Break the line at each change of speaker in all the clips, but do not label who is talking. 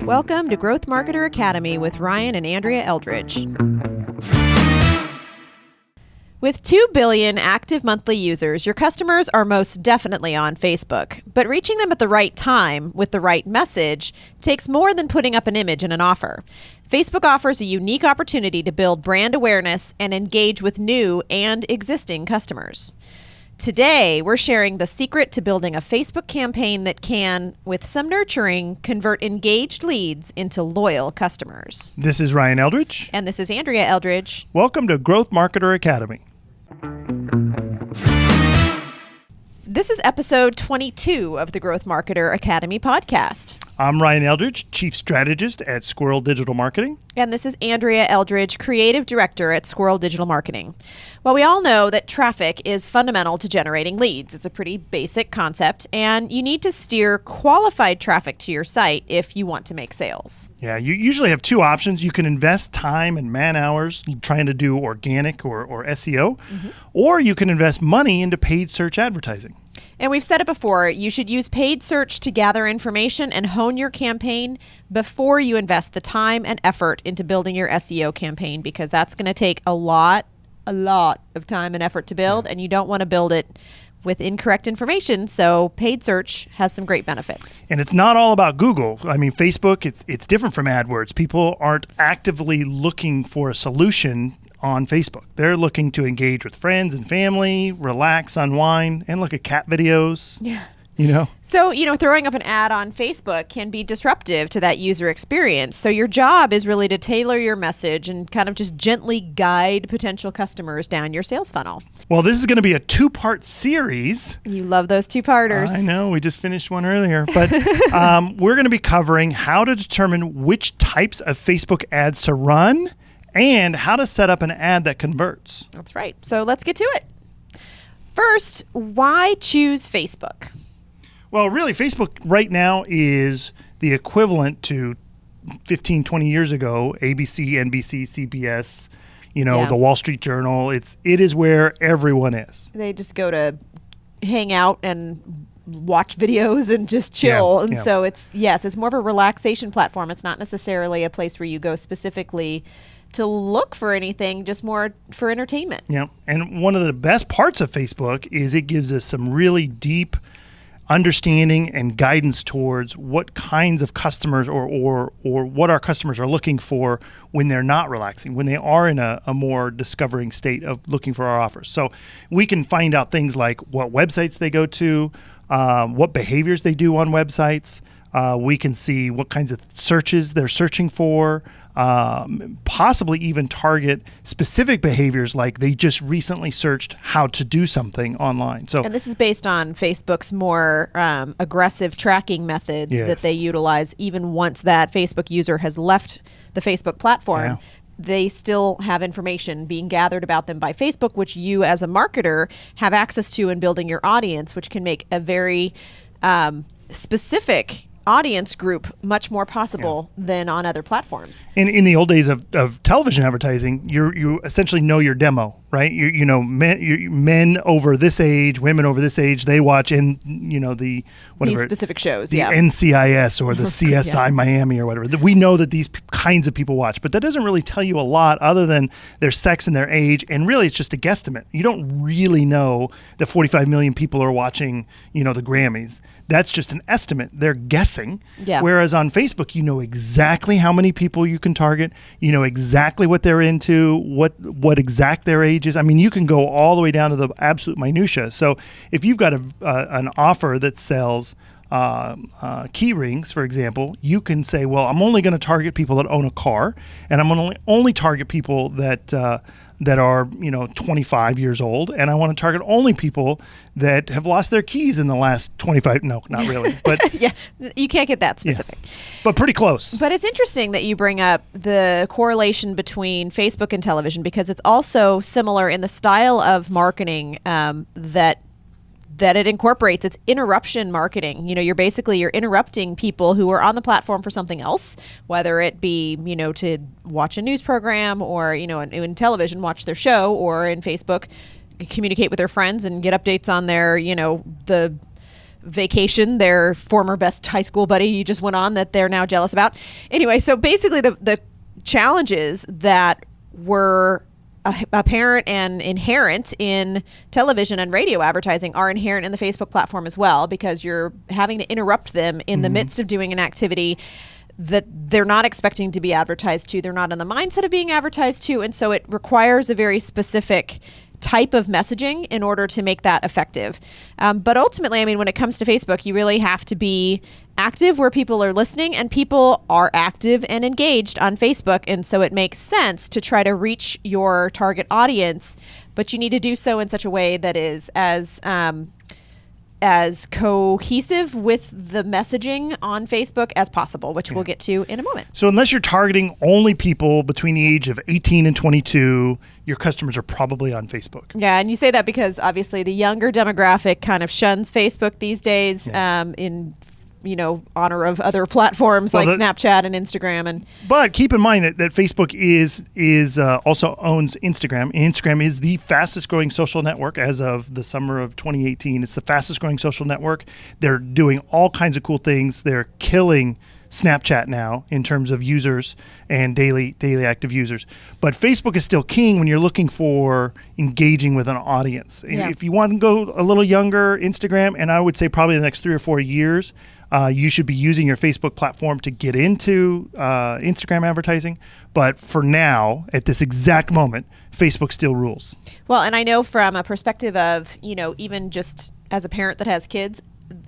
Welcome to Growth Marketer Academy with Ryan and Andrea Eldridge. With 2 billion active monthly users, your customers are most definitely on Facebook. But reaching them at the right time with the right message takes more than putting up an image and an offer. Facebook offers a unique opportunity to build brand awareness and engage with new and existing customers. Today, we're sharing the secret to building a Facebook campaign that can, with some nurturing, convert engaged leads into loyal customers.
This is Ryan Eldridge.
And this is Andrea Eldridge.
Welcome to Growth Marketer Academy.
This is episode 22 of the Growth Marketer Academy podcast.
I'm Ryan Eldridge, Chief Strategist at Squirrel Digital Marketing.
And this is Andrea Eldridge, Creative Director at Squirrel Digital Marketing. Well, we all know that traffic is fundamental to generating leads. It's a pretty basic concept, and you need to steer qualified traffic to your site if you want to make sales.
Yeah, you usually have two options. You can invest time and man hours trying to do organic or SEO, or you can invest money into paid search advertising.
And we've said it before, you should use paid search to gather information and hone your campaign before you invest the time and effort into building your SEO campaign, because that's going to take a lot of time and effort to build, and you don't want to build it with incorrect information. So paid search has some great benefits.
And it's not all about Google. I mean, Facebook, it's different from AdWords. People aren't actively looking for a solution on Facebook. They're looking to engage with friends and family, relax, unwind, and look at cat videos.
Yeah.
So,
throwing up an ad on Facebook can be disruptive to that user experience. So your job is really to tailor your message and kind of just gently guide potential customers down your sales funnel.
Well, this is going to be a 2-part series.
You love those 2-parters.
I know. We just finished one earlier. But we're going to be covering how to determine which types of Facebook ads to run and how to set up an ad that converts.
That's right. So let's get to it. First, why choose Facebook?
Well, really, Facebook right now is the equivalent to 15, 20 years ago, ABC, NBC, CBS, the Wall Street Journal. It is where everyone is.
They just go to hang out and watch videos and just chill. So it's more of a relaxation platform. It's not necessarily a place where you go specifically to look for anything, just more for entertainment.
Yeah. And one of the best parts of Facebook is it gives us some really deep understanding and guidance towards what kinds of customers or what our customers are looking for when they're not relaxing, when they are in a more discovering state of looking for our offers. So we can find out things like what websites they go to, what behaviors they do on websites. We can see what kinds of searches they're searching for, possibly even target specific behaviors like they just recently searched how to do something online.
And this is based on Facebook's more aggressive tracking methods that they utilize even once that Facebook user has left the Facebook platform.
Yeah.
They still have information being gathered about them by Facebook, which you as a marketer have access to in building your audience, which can make a very specific audience group much more possible than on other platforms.
In the old days of television advertising, you essentially know your demo, right? Men over this age, women over this age, they watch these
specific shows,
the NCIS or the CSI Miami or whatever. We know that these kinds of people watch, but that doesn't really tell you a lot other than their sex and their age, and really it's just a guesstimate. You don't really know that 45 million people are watching, the Grammys. That's just an estimate. They're guessing.
Yeah.
Whereas on Facebook, you know exactly how many people you can target. You know exactly what they're into, what exact their age is. I mean, you can go all the way down to the absolute minutia. So if you've got an offer that sells key rings, for example, you can say, well, I'm only going to target people that own a car, and I'm going to only target people that are 25 years old, and I want to target only people that have lost their keys in the last 25. No, not really, but
yeah, you can't get that specific,
but pretty close.
But it's interesting that you bring up the correlation between Facebook and television, because it's also similar in the style of marketing that it incorporates. It's interruption marketing. You're interrupting people who are on the platform for something else, whether it be, to watch a news program, or, in television, watch their show, or in Facebook, communicate with their friends and get updates on their, the vacation their former best high school buddy you just went on that they're now jealous about. Anyway, so basically the challenges that were apparent and inherent in television and radio advertising are inherent in the Facebook platform as well, because you're having to interrupt them in the midst of doing an activity that they're not expecting to be advertised to. They're not in the mindset of being advertised to. And so it requires a very specific type of messaging in order to make that effective. But ultimately, I mean, when it comes to Facebook, you really have to be active where people are listening, and people are active and engaged on Facebook. And so it makes sense to try to reach your target audience, but you need to do so in such a way that is as cohesive with the messaging on Facebook as possible, which we'll get to in a moment.
So unless you're targeting only people between the age of 18 and 22, your customers are probably on Facebook.
Yeah, and you say that because obviously the younger demographic kind of shuns Facebook these days, in honor of other platforms like Snapchat and Instagram.
But keep in mind that Facebook is also owns Instagram. And Instagram is the fastest growing social network as of the summer of 2018. It's the fastest growing social network. They're doing all kinds of cool things. They're killing Snapchat now in terms of users and daily active users. But Facebook is still king when you're looking for engaging with an audience.
Yeah.
If you want to go a little younger, Instagram, and I would say probably the next 3 or 4 years, you should be using your Facebook platform to get into Instagram advertising. But for now, at this exact moment, Facebook still rules.
Well, and I know from a perspective of, even just as a parent that has kids,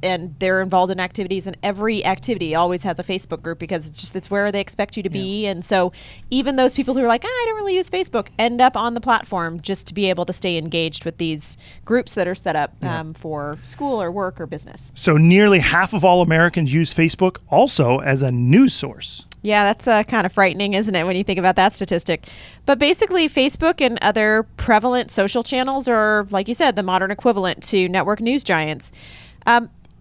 and they're involved in activities, and every activity always has a Facebook group because it's where they expect you to be. And so even those people who are like, I don't really use Facebook, end up on the platform just to be able to stay engaged with these groups that are set up for school or work or business.
So nearly half of all Americans use Facebook also as a news source.
Yeah, that's kind of frightening, isn't it, when you think about that statistic? But basically, Facebook and other prevalent social channels are, like you said, the modern equivalent to network news giants.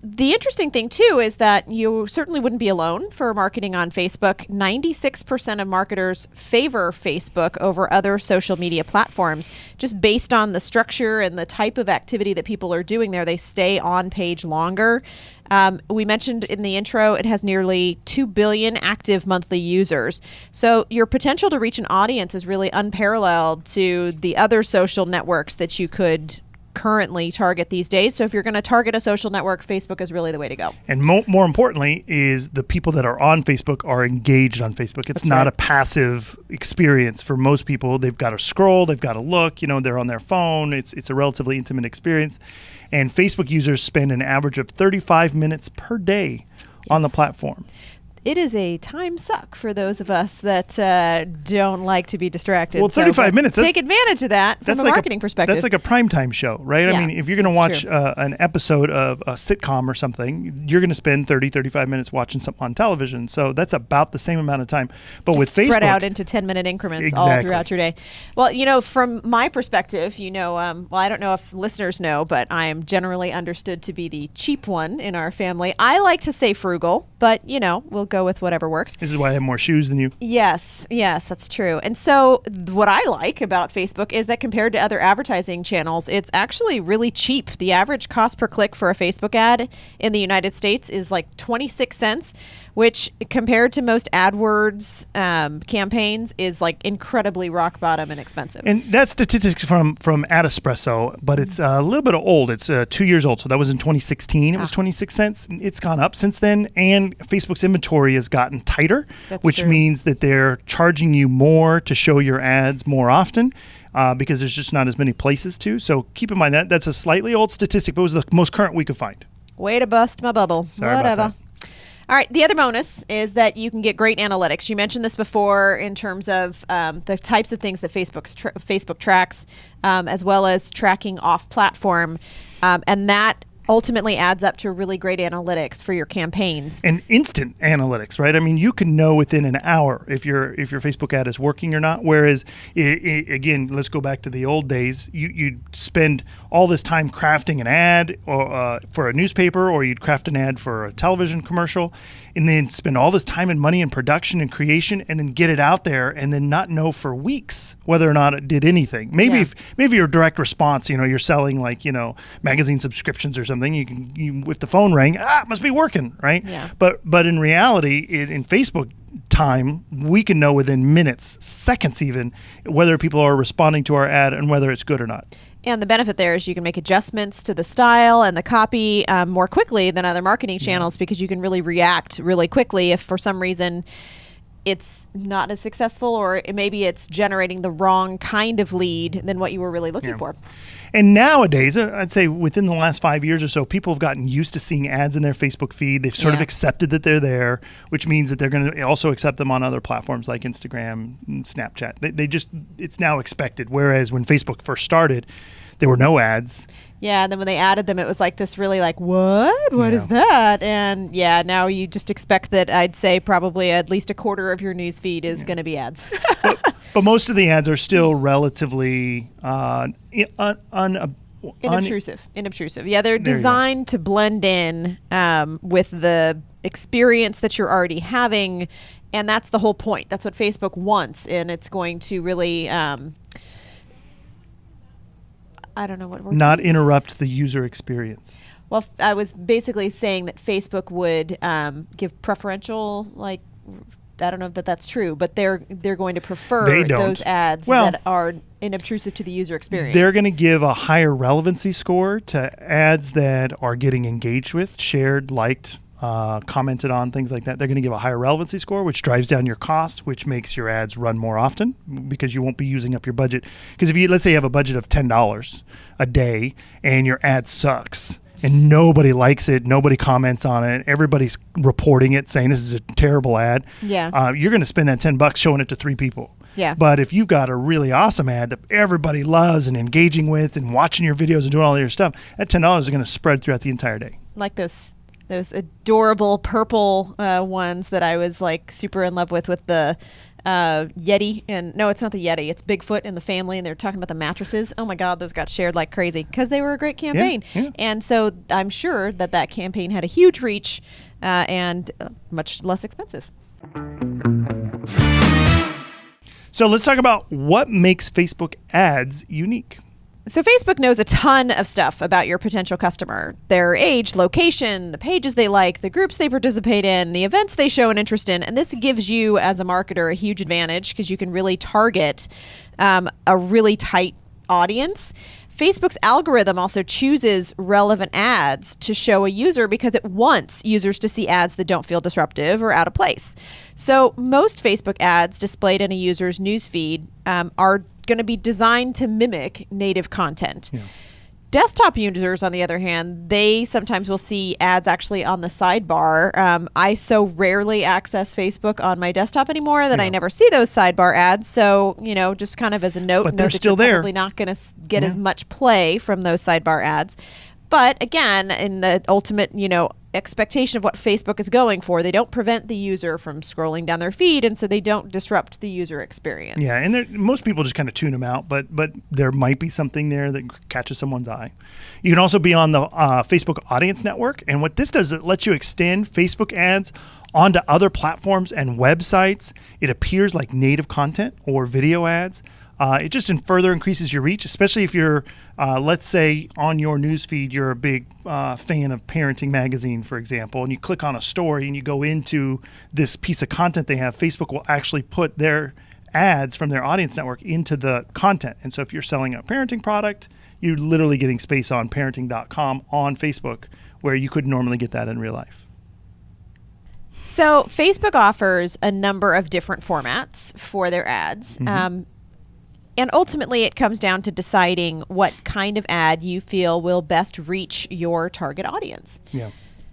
The interesting thing, too, is that you certainly wouldn't be alone for marketing on Facebook. 96% of marketers favor Facebook over other social media platforms, just based on the structure and the type of activity that people are doing there. They stay on page longer. We mentioned in the intro, it has nearly 2 billion active monthly users. So your potential to reach an audience is really unparalleled to the other social networks that you could currently target these days. So if you're going to target a social network, Facebook is really the way to go.
And more importantly is the people that are on Facebook are engaged on Facebook. It's not a passive experience for most people. They've got to scroll, they've got to look, they're on their phone. It's a relatively intimate experience. And Facebook users spend an average of 35 minutes per day on the platform.
It is a time suck for those of us that don't like to be distracted.
Well, 35 minutes.
Take advantage of that from a marketing perspective.
That's like a primetime show, right?
Yeah,
I mean, if you're going to watch an episode of a sitcom or something, you're going to spend 30, 35 minutes watching something on television. So that's about the same amount of time. But
just
with Facebook,
spread out into 10-minute increments all throughout your day. Well, from my perspective, I don't know if listeners know, but I am generally understood to be the cheap one in our family. I like to say frugal, but, we'll go with whatever works.
This is why I have more shoes than you.
Yes, that's true. And so what I like about Facebook is that compared to other advertising channels, it's actually really cheap. The average cost per click for a Facebook ad in the United States is like 26 cents, which compared to most AdWords campaigns is like incredibly rock bottom and expensive.
And that's statistics from Ad Espresso, but it's a little bit old. It's 2 years old. So that was in 2016. It was 26 cents. It's gone up since then. And Facebook's inventory has gotten tighter, which means that they're charging you more to show your ads more often. Because there's just not as many places to. So keep in mind that's a slightly old statistic, but it was the most current we could find.
Way to bust my bubble.
Sorry
Whatever.
about that.
All right. The other bonus is that you can get great analytics. You mentioned this before in terms of the types of things that Facebook tracks, as well as tracking off platform. And that ultimately adds up to really great analytics for your campaigns.
And instant analytics, right? I mean, you can know within an hour if your Facebook ad is working or not. Whereas, again, let's go back to the old days. You'd spend all this time crafting an ad or for a newspaper, or you'd craft an ad for a television commercial, and then spend all this time and money in production and creation, and then get it out there, and then not know for weeks whether or not it did anything. Maybe your direct response, you're selling magazine subscriptions or something. something, if the phone rang, it must be working, right?
Yeah.
But in reality, in Facebook time, we can know within minutes, seconds even, whether people are responding to our ad and whether it's good or not.
And the benefit there is you can make adjustments to the style and the copy more quickly than other marketing channels because you can really react really quickly if for some reason it's not as successful or maybe it's generating the wrong kind of lead than what you were really looking for.
And nowadays, I'd say within the last 5 years or so, people have gotten used to seeing ads in their Facebook feed. They've sort of accepted that they're there, which means that they're going to also accept them on other platforms like Instagram and Snapchat. They just, it's now expected. Whereas when Facebook first started, there were no ads.
Yeah, and then when they added them, it was like this really like, what? What is that? And now you just expect that I'd say probably at least a quarter of your news feed is going to be ads.
But most of the ads are still relatively
Inobtrusive. Yeah, they're designed to blend in with the experience that you're already having. And that's the whole point. That's what Facebook wants. And it's going to really... I don't know what word.
Not interrupt the user experience.
Well, I was basically saying that Facebook would give preferential, like, I don't know if that's true, but they're going to prefer those ads that are inobtrusive to the user experience.
They're going to give a higher relevancy score to ads that are getting engaged with, shared, liked, commented on, things like that. They're going to give a higher relevancy score, which drives down your cost, which makes your ads run more often because you won't be using up your budget. Because if you, let's say you have a budget of $10 a day and your ad sucks and nobody likes it, nobody comments on it, everybody's reporting it saying this is a terrible ad, you're going to spend that $10 showing it to 3 people.
Yeah.
But if you've got a really awesome ad that everybody loves and engaging with and watching your videos and doing all your stuff, that $10 is going to spread throughout the entire day.
Like those adorable purple ones that I was like super in love with the Yeti. And no, it's not the Yeti. It's Bigfoot and the family. And they're talking about the mattresses. Oh my God, those got shared like crazy because they were a great campaign. Yeah. And so I'm sure that campaign had a huge reach and much less expensive.
So let's talk about what makes Facebook ads unique.
So Facebook knows a ton of stuff about your potential customer, their age, location, the pages they like, the groups they participate in, the events they show an interest in. And this gives you as a marketer a huge advantage because you can really target a really tight audience. Facebook's algorithm also chooses relevant ads to show a user because it wants users to see ads that don't feel disruptive or out of place. So most Facebook ads displayed in a user's newsfeed are going to be designed to mimic native content. Yeah. Desktop users, on the other hand, they sometimes will see ads actually on the sidebar. I so rarely access Facebook on my desktop anymore that I never see those sidebar ads. So, just kind of as a note,
but they're still there.
Probably not going to get as much play from those sidebar ads. But again, in the ultimate, expectation of what Facebook is going for, they don't prevent the user from scrolling down their feed, and so they don't disrupt the user experience.
Yeah, and most people just kind of tune them out, but there might be something there that catches someone's eye. You can also be on the Facebook Audience Network, and what this does, it lets you extend Facebook ads onto other platforms and websites. It appears like native content or video ads. It just further increases your reach, especially if you're, let's say, on your newsfeed, you're a big fan of Parenting Magazine, for example, and you click on a story and you go into this piece of content they have. Facebook will actually put their ads from their audience network into the content. And so if you're selling a parenting product, you're literally getting space on parenting.com on Facebook, where you couldn't normally get that in real life.
So Facebook offers a number of different formats for their ads. Mm-hmm. And ultimately, it comes down to deciding what kind of ad you feel will best reach your target audience.
Yeah.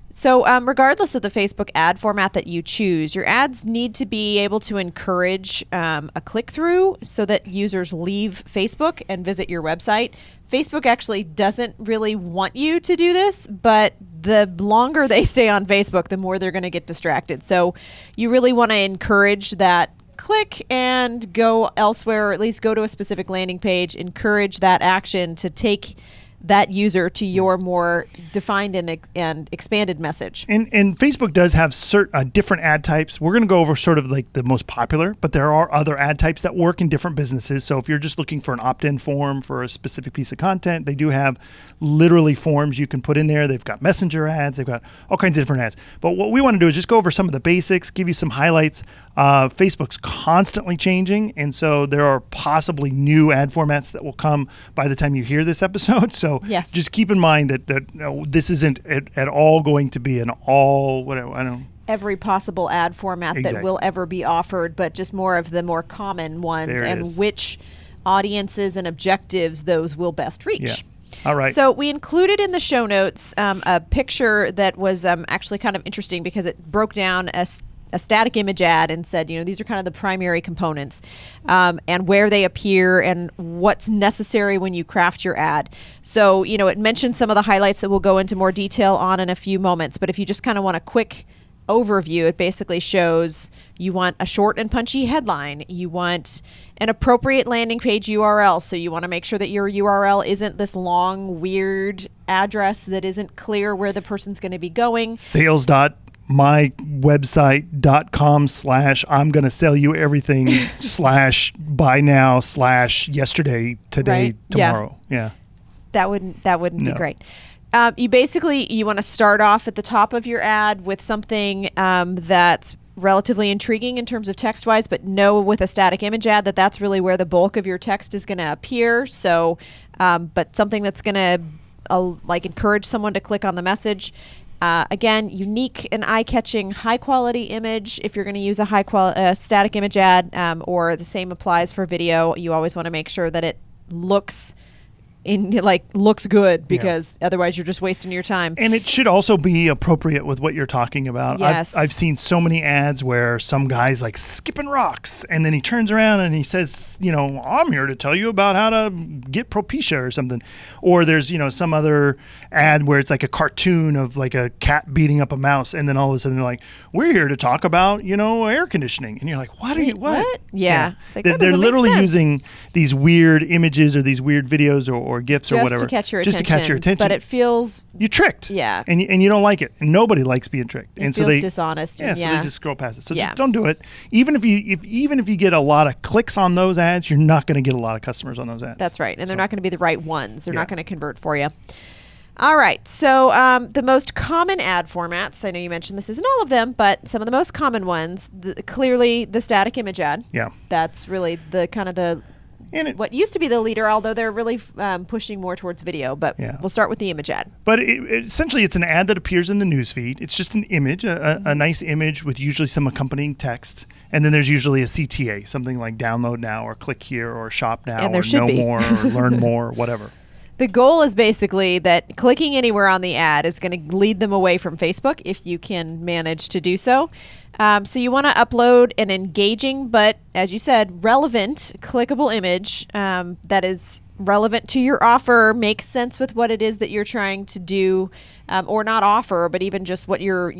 So regardless of the Facebook ad format that you choose, your ads need to be able to encourage a click-through so that users leave Facebook and visit your website. Facebook actually doesn't really want you to do this, but the longer they stay on Facebook, the more they're going to get distracted. So you really want to encourage that click and go elsewhere, or at least go to a specific landing page, encourage that action to take that user to your more defined and expanded message.
And Facebook does have certain different ad types. We're going to go over sort of like the most popular, but there are other ad types that work in different businesses. So if you're just looking for an opt-in form for a specific piece of content, they do have literally forms you can put in there. They've got messenger ads. They've got all kinds of different ads. But what we want to do is just go over some of the basics, give you some highlights. Facebook's constantly changing, and so there are possibly new ad formats that will come by the time you hear this episode. So just keep in mind that this isn't at all going to be an all whatever I don't know.
Every possible ad format that will ever be offered, but just more of the more common ones and which audiences and objectives those will best reach.
Yeah. All right.
So we included in the show notes a picture that was actually kind of interesting because it broke down a static image ad and said, these are kind of the primary components and where they appear and what's necessary when you craft your ad. So, it mentioned some of the highlights that we'll go into more detail on in a few moments. But if you just kind of want a quick overview, it basically shows you want a short and punchy headline. You want an appropriate landing page URL. So you want to make sure that your URL isn't this long, weird address that isn't clear where the person's going to be going.
sales.mywebsite.com/I'm going to sell you everything /buy now /yesterday, today, tomorrow. Yeah.
That wouldn't be great. You want to start off at the top of your ad with something that's relatively intriguing in terms of text-wise, but know with a static image ad that's really where the bulk of your text is going to appear. So, but something that's going to encourage someone to click on the message. Again, unique and eye-catching, high-quality image. If you're going to use a static image ad, or the same applies for video, you always want to make sure that it looks good, because otherwise you're just wasting your time.
And it should also be appropriate with what you're talking about.
Yes.
I've seen so many ads where some guy's like skipping rocks, and then he turns around and he says, I'm here to tell you about how to get Propecia or something. Or there's, some other ad where it's like a cartoon of like a cat beating up a mouse, and then all of a sudden they're like, we're here to talk about, air conditioning. And you're like, what?
Yeah.
It's like, they're literally using these weird images or these weird videos or GIFs or whatever.
Just to catch your attention. But it feels...
You tricked.
Yeah.
And you don't like it. And nobody likes being tricked.
It feels dishonest.
So they just scroll past it. So just don't do it. Even if you get a lot of clicks on those ads, you're not going to get a lot of customers on those ads.
That's right. And they're not going to be the right ones. They're not going to convert for you. All right. So the most common ad formats, I know you mentioned this isn't all of them, but some of the most common ones, clearly the static image ad.
Yeah.
That's really the kind of the... what used to be the leader, although they're really pushing more towards video. But we'll start with the image ad.
But essentially, it's an ad that appears in the newsfeed. It's just an image, a nice image with usually some accompanying text. And then there's usually a CTA, something like download now or click here or shop now or know more or learn more or whatever.
The goal is basically that clicking anywhere on the ad is going to lead them away from Facebook if you can manage to do so. So you want to upload an engaging, but as you said, relevant, clickable image that is relevant to your offer, makes sense with what it is that you're trying to do, or not offer, but even just what your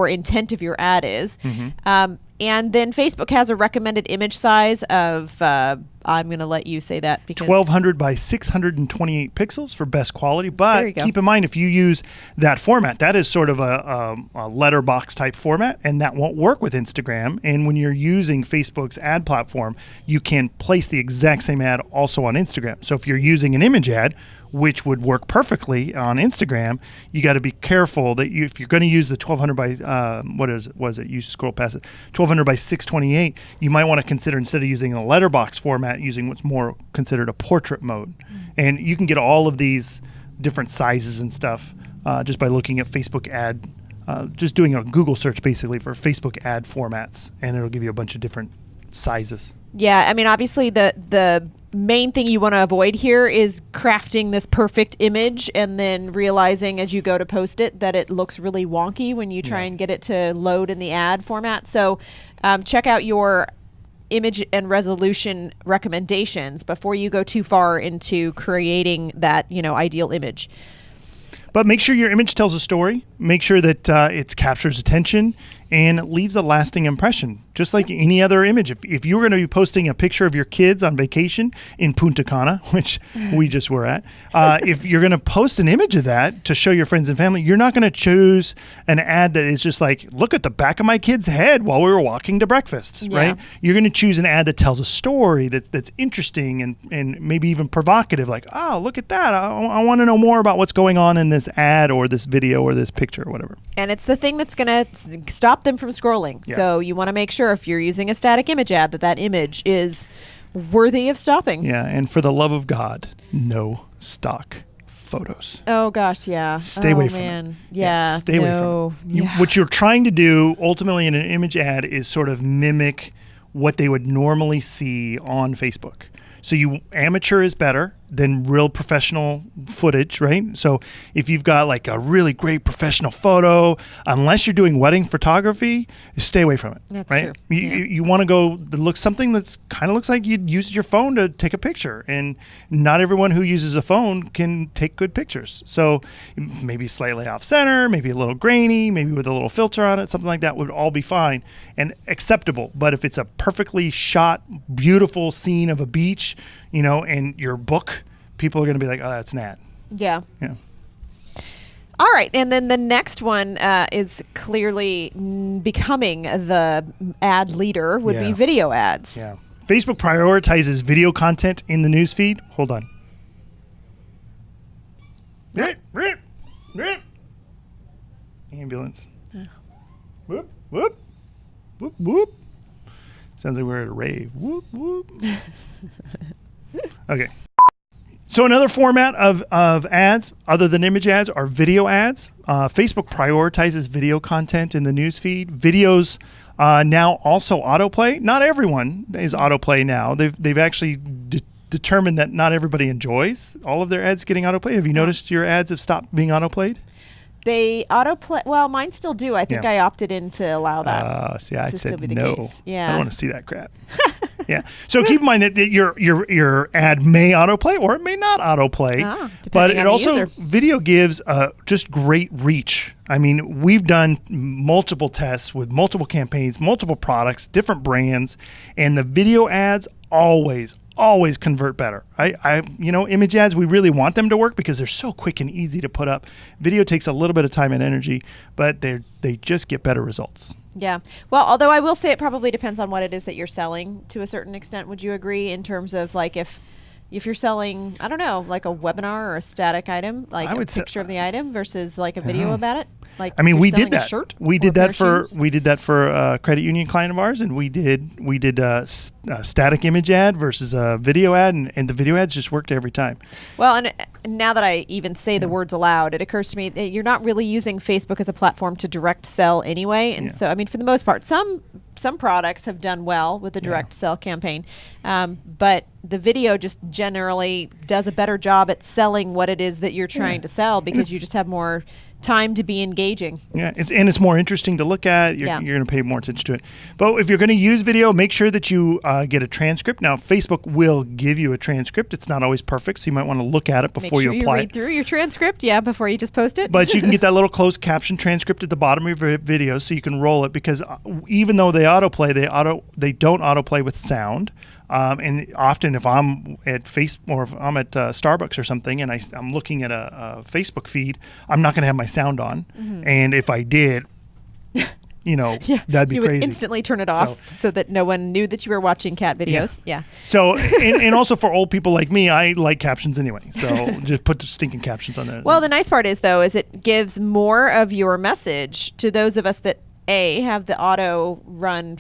intent of your ad is. Mm-hmm. And then Facebook has a recommended image size of, I'm going to let you say that, because
1200 by 628 pixels for best quality. But keep in mind, if you use that format, that is sort of a letterbox type format, and that won't work with Instagram. And when you're using Facebook's ad platform, you can place the exact same ad also on Instagram. So if you're using an image ad, which would work perfectly on Instagram, you got to be careful that if you're going to use the 1200 by, you scroll past it, 1200 by 628, you might want to consider, instead of using a letterbox format, using what's more considered a portrait mode. And you can get all of these different sizes and stuff just by looking at Facebook ad, just doing a Google search basically for Facebook ad formats, and it'll give you a bunch of different sizes.
Yeah, I mean, obviously the main thing you want to avoid here is crafting this perfect image and then realizing as you go to post it that it looks really wonky when you try and get it to load in the ad format. So check out your image and resolution recommendations before you go too far into creating that, ideal image.
But make sure your image tells a story. Make sure that it captures attention and leaves a lasting impression, just like any other image. If you were going to be posting a picture of your kids on vacation in Punta Cana, which we just were at, if you're going to post an image of that to show your friends and family, you're not going to choose an ad that is just like, look at the back of my kid's head while we were walking to breakfast, right? You're going to choose an ad that tells a story that's interesting and maybe even provocative, like, oh, look at that. I want to know more about what's going on in this ad or this video or this picture or whatever.
And it's the thing that's going to stop them from scrolling.
Yeah.
So you want to make sure if you're using a static image ad that image is worthy of stopping.
Yeah, and for the love of God, no stock photos.
Oh gosh, yeah.
Stay away from it.
Yeah,
stay away from it. What you're trying to do ultimately in an image ad is sort of mimic what they would normally see on Facebook. So amateur is better than real professional footage, right? So if you've got like a really great professional photo, unless you're doing wedding photography, stay away from it.
That's
right?
true.
You want to go look something that's kind of looks like you'd use your phone to take a picture, and not everyone who uses a phone can take good pictures. So maybe slightly off center, maybe a little grainy, maybe with a little filter on it, something like that would all be fine and acceptable. But if it's a perfectly shot, beautiful scene of a beach, and your book, people are going to be like, oh, that's an ad.
Yeah.
Yeah.
All right. And then the next one is clearly becoming the ad leader would be video ads.
Yeah. Facebook prioritizes video content in the newsfeed. Hold on. Ambulance. Whoop, whoop, whoop, whoop. Sounds like we're at a rave. Whoop, whoop. Okay. So another format of ads other than image ads are video ads. Facebook prioritizes video content in the newsfeed. Videos now also autoplay. Not everyone is autoplay now. They've actually determined that not everybody enjoys all of their ads getting autoplayed. Have you noticed your ads have stopped being autoplayed?
They autoplay. Well, mine still do. I think I opted in to allow that.
See, I
to
said
still be the
no.
case. Yeah.
I don't want to see that crap. Yeah. So keep in mind that your ad may autoplay or it may not autoplay. But it also video gives just great reach. I mean, we've done multiple tests with multiple campaigns, multiple products, different brands, and the video ads always convert better. Image ads, we really want them to work because they're so quick and easy to put up. Video takes a little bit of time and energy, but they just get better results.
Yeah. Well, although I will say it probably depends on what it is that you're selling to a certain extent. Would you agree in terms of like if you're selling, I don't know, like a webinar or a static item, like a picture of the item versus like a video about it? Like,
I mean, we did
that. We did that
for a credit union client of ours, and we did a static image ad versus a video ad, and the video ads just worked every time.
Well, and now that I even say the words aloud, it occurs to me that you're not really using Facebook as a platform to direct sell anyway, and so I mean, for the most part, some products have done well with the direct sell campaign, but the video just generally does a better job at selling what it is that you're trying to sell because you just have more time to be engaging.
Yeah, it's more interesting to look at. You're going to pay more attention to it. But if you're going to use video, make sure that you get a transcript. Now, Facebook will give you a transcript. It's not always perfect, so you might want to look at it before you apply it.
Make sure you read through your transcript, before you just post it.
But you can get that little closed caption transcript at the bottom of your video so you can roll it because even though they autoplay, they don't autoplay with sound. And often if I'm at or if I'm at Starbucks or something and I'm looking at a Facebook feed, I'm not going to have my sound on. Mm-hmm. And if I did, that'd be crazy.
You would instantly turn it off so that no one knew that you were watching cat videos. Yeah.
So, and also for old people like me, I like captions anyway. So just put the stinking captions on there.
Well, the nice part is it gives more of your message to those of us that have the autoplay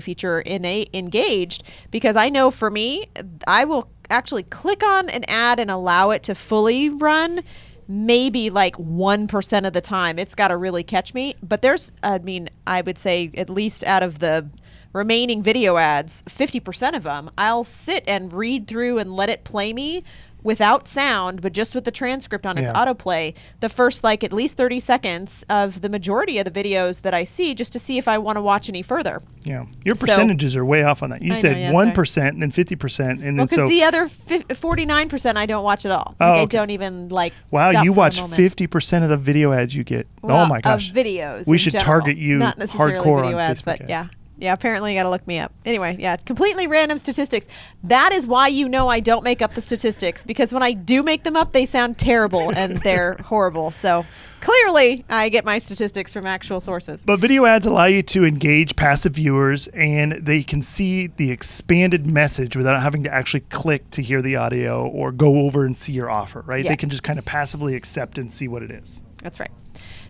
feature engaged, because I know for me, I will actually click on an ad and allow it to fully run maybe like 1% of the time. It's got to really catch me. But I would say at least out of the remaining video ads, 50% of them, I'll sit and read through and let it play me without sound, but just with the transcript on its autoplay, the first like at least 30 seconds of the majority of the videos that I see, just to see if I want to watch any further.
Yeah. Your percentages are way off on that. You said 1% and then 50%. And then
because the other 49% I don't watch at all. I don't even like.
Wow, you watch 50% of the video ads you get. Oh my gosh.
Of videos.
We should target you
not necessarily
hardcore
video
on
ads,
Facebook
but
ads.
Yeah, apparently you got to look me up. Anyway, completely random statistics. That is why you know I don't make up the statistics, because when I do make them up, they sound terrible and they're horrible. So clearly I get my statistics from actual sources.
But video ads allow you to engage passive viewers, and they can see the expanded message without having to actually click to hear the audio or go over and see your offer, right?
Yeah.
They can just kind of passively accept and see what it is.
That's right.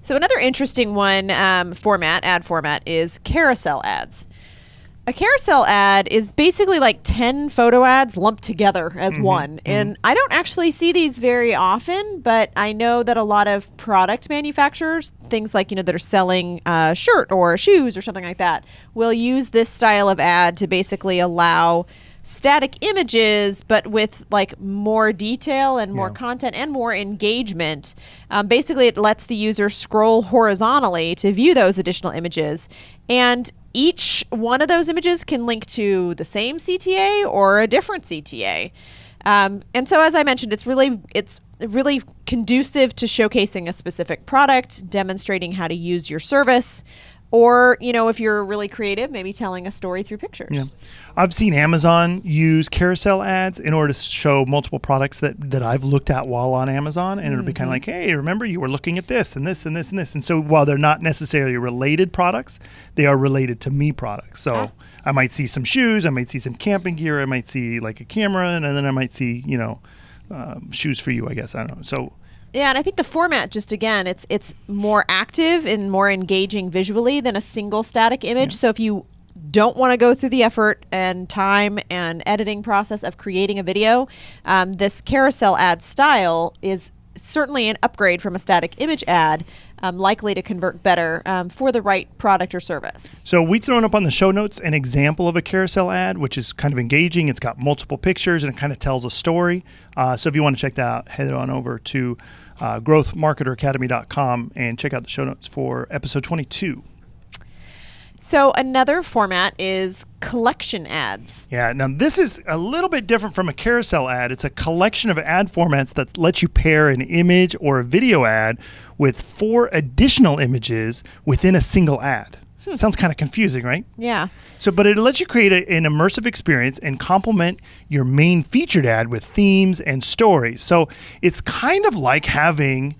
So another interesting one, ad format, is carousel ads. A carousel ad is basically like 10 photo ads lumped together as one. And I don't actually see these very often, but I know that a lot of product manufacturers, things like, that are selling a shirt or shoes or something like that, will use this style of ad to basically allow static images, but with like more detail and more content and more engagement. Basically, it lets the user scroll horizontally to view those additional images. And each one of those images can link to the same CTA or a different CTA. And so, as I mentioned, it's really conducive to showcasing a specific product, demonstrating how to use your service, or, if you're really creative, maybe telling a story through pictures.
Yeah. I've seen Amazon use carousel ads in order to show multiple products that I've looked at while on Amazon. And it'll be kind of like, hey, remember you were looking at this and this and this and this. And so while they're not necessarily related products, they are related to me products. So I might see some shoes, I might see some camping gear, I might see like a camera, and then I might see, shoes for you, I guess. I don't know. So
yeah, and I think the format, just again, it's more active and more engaging visually than a single static image. So if you don't want to go through the effort and time and editing process of creating a video, this carousel ad style is certainly an upgrade from a static image ad, likely to convert better for the right product or service.
So we've thrown up on the show notes an example of a carousel ad, which is kind of engaging. It's got multiple pictures and it kind of tells a story. So if you want to check that out, head on over to growthmarketeracademy.com and check out the show notes for episode 22.
So another format is collection ads.
Yeah, now this is a little bit different from a carousel ad. It's a collection of ad formats that lets you pair an image or a video ad with 4 additional images within a single ad. Sounds kind of confusing, right?
Yeah.
So, but it lets you create an immersive experience and complement your main featured ad with themes and stories. So it's kind of like having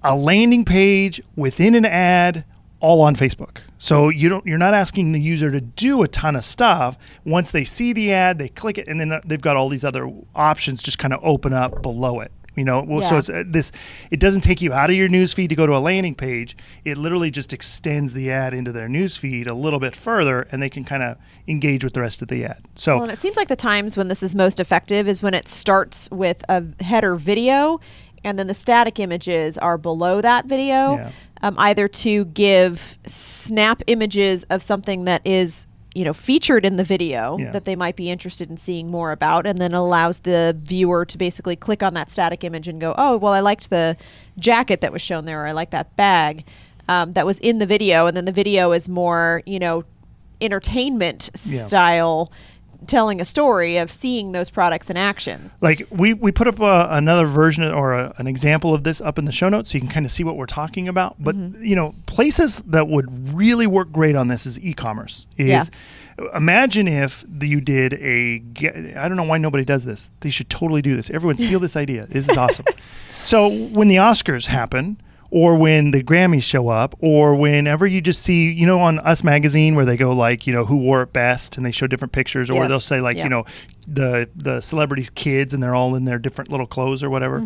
a landing page within an ad all on Facebook. So you're not asking the user to do a ton of stuff. Once they see the ad, they click it, and then they've got all these other options just kind of open up below it. So it's it doesn't take you out of your news feed to go to a landing page. It literally just extends the ad into their news feed a little bit further, and they can kind of engage with the rest of the ad. So,
and it seems like the times when this is most effective is when it starts with a header video, and then the static images are below that video, either to give snap images of something that is featured in the video that they might be interested in seeing more about, and then allows the viewer to basically click on that static image and go, oh, well, I liked the jacket that was shown there, or I like that bag that was in the video. And then the video is more, entertainment style, telling a story of seeing those products in action.
Like we put up another version or an example of this up in the show notes, so you can kind of see what we're talking about. But places that would really work great on this is e-commerce. Imagine if you did I don't know why nobody does this. They should totally do this. Everyone steal this idea. This is awesome. So when the Oscars happen, or when the Grammys show up, or whenever you just see, on Us Magazine where they go like, who wore it best, and they show different pictures, or they'll say like, the celebrities' kids, and they're all in their different little clothes or whatever.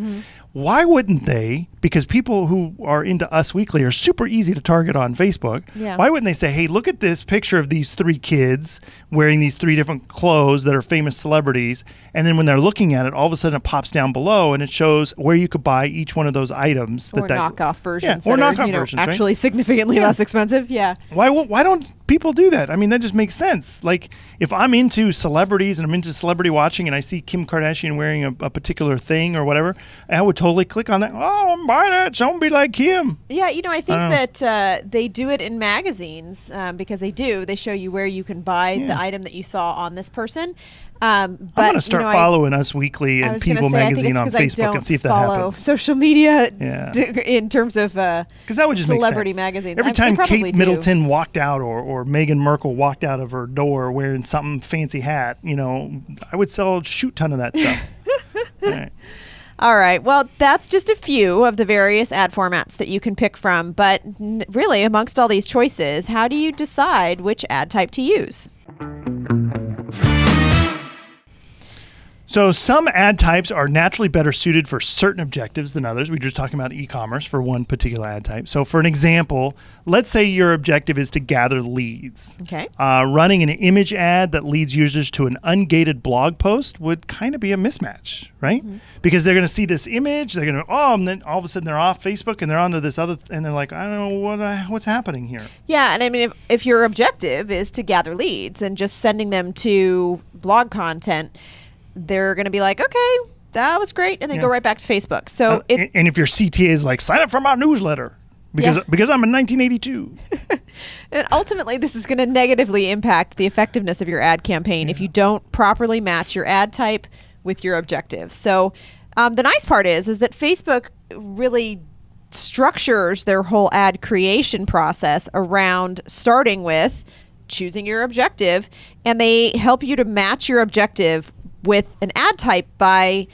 Why wouldn't they? Because people who are into Us Weekly are super easy to target on Facebook.
Yeah.
Why wouldn't they say, hey, look at this picture of these 3 kids wearing these 3 different clothes that are famous celebrities, and then when they're looking at it, all of a sudden it pops down below and it shows where you could buy each one of those items.
Or knockoff versions.
Yeah, or
that
knockoff
are,
versions, right?
actually significantly less expensive. Yeah.
Why don't people do that? I mean, that just makes sense. Like, if I'm into celebrities and I'm into celebrity watching and I see Kim Kardashian wearing a particular thing or whatever, I would totally click on that. Oh, I'm buy that. Don't be like Kim.
Yeah, I think that they do it in magazines because they do. They show you where you can buy the item that you saw on this person. But
I'm going to start following Us Weekly and People Magazine on Facebook and see if that happens.
Social media in terms of
because that would just
celebrity
make sense.
magazines.
Every time Kate
do.
Middleton walked out or Meghan Merkel walked out of her door wearing something fancy hat, I would sell a shoot ton of that stuff. All right.
All right. Well, that's just a few of the various ad formats that you can pick from. But really, amongst all these choices, how do you decide which ad type to use?
So some ad types are naturally better suited for certain objectives than others. We were just talking about e-commerce for one particular ad type. So for an example, let's say your objective is to gather leads.
Okay.
Running an image ad that leads users to an ungated blog post would kind of be a mismatch, right? Mm-hmm. Because they're going to see this image, they're going to, and then all of a sudden they're off Facebook and they're onto this other, and they're like, I don't know what's happening here.
Yeah, and I mean, if your objective is to gather leads and just sending them to blog content, they're going to be like, okay, that was great, and then go right back to Facebook. So
and if your CTA is like, sign up for my newsletter because I'm in 1982.
And ultimately, this is going to negatively impact the effectiveness of your ad campaign if you don't properly match your ad type with your objective. So the nice part is that Facebook really structures their whole ad creation process around starting with choosing your objective, and they help you to match your objective with an ad type by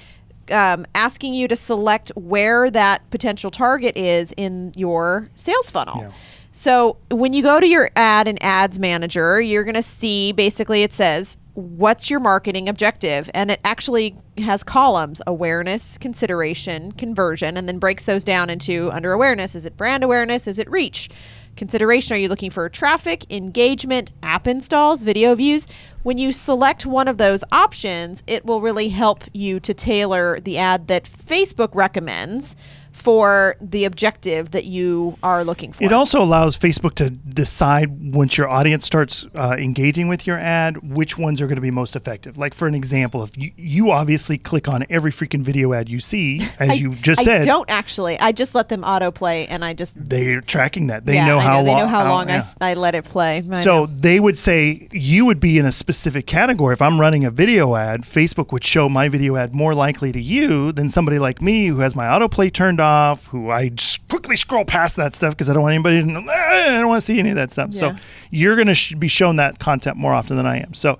asking you to select where that potential target is in your sales funnel. Yeah. So when you go to your ad and ads manager, you're going to see basically it says, what's your marketing objective? And it actually has columns: awareness, consideration, conversion, and then breaks those down into under awareness. Is it brand awareness? Is it reach? Consideration, are you looking for traffic, engagement, app installs, video views? When you select one of those options, it will really help you to tailor the ad that Facebook recommends for the objective that you are looking for.
It also allows Facebook to decide once your audience starts engaging with your ad, which ones are going to be most effective. Like for an example, if you obviously click on every freaking video ad you see, as you just said.
I don't actually. I just let them autoplay, and
they're tracking that. They know how long
I let it play.
So they would say you would be in a specific category. If I'm running a video ad, Facebook would show my video ad more likely to you than somebody like me who has my autoplay turned off, who I just quickly scroll past that stuff because I don't want anybody to know. I don't want to see any of that stuff. Yeah. So you're going to be shown that content more often than I am. So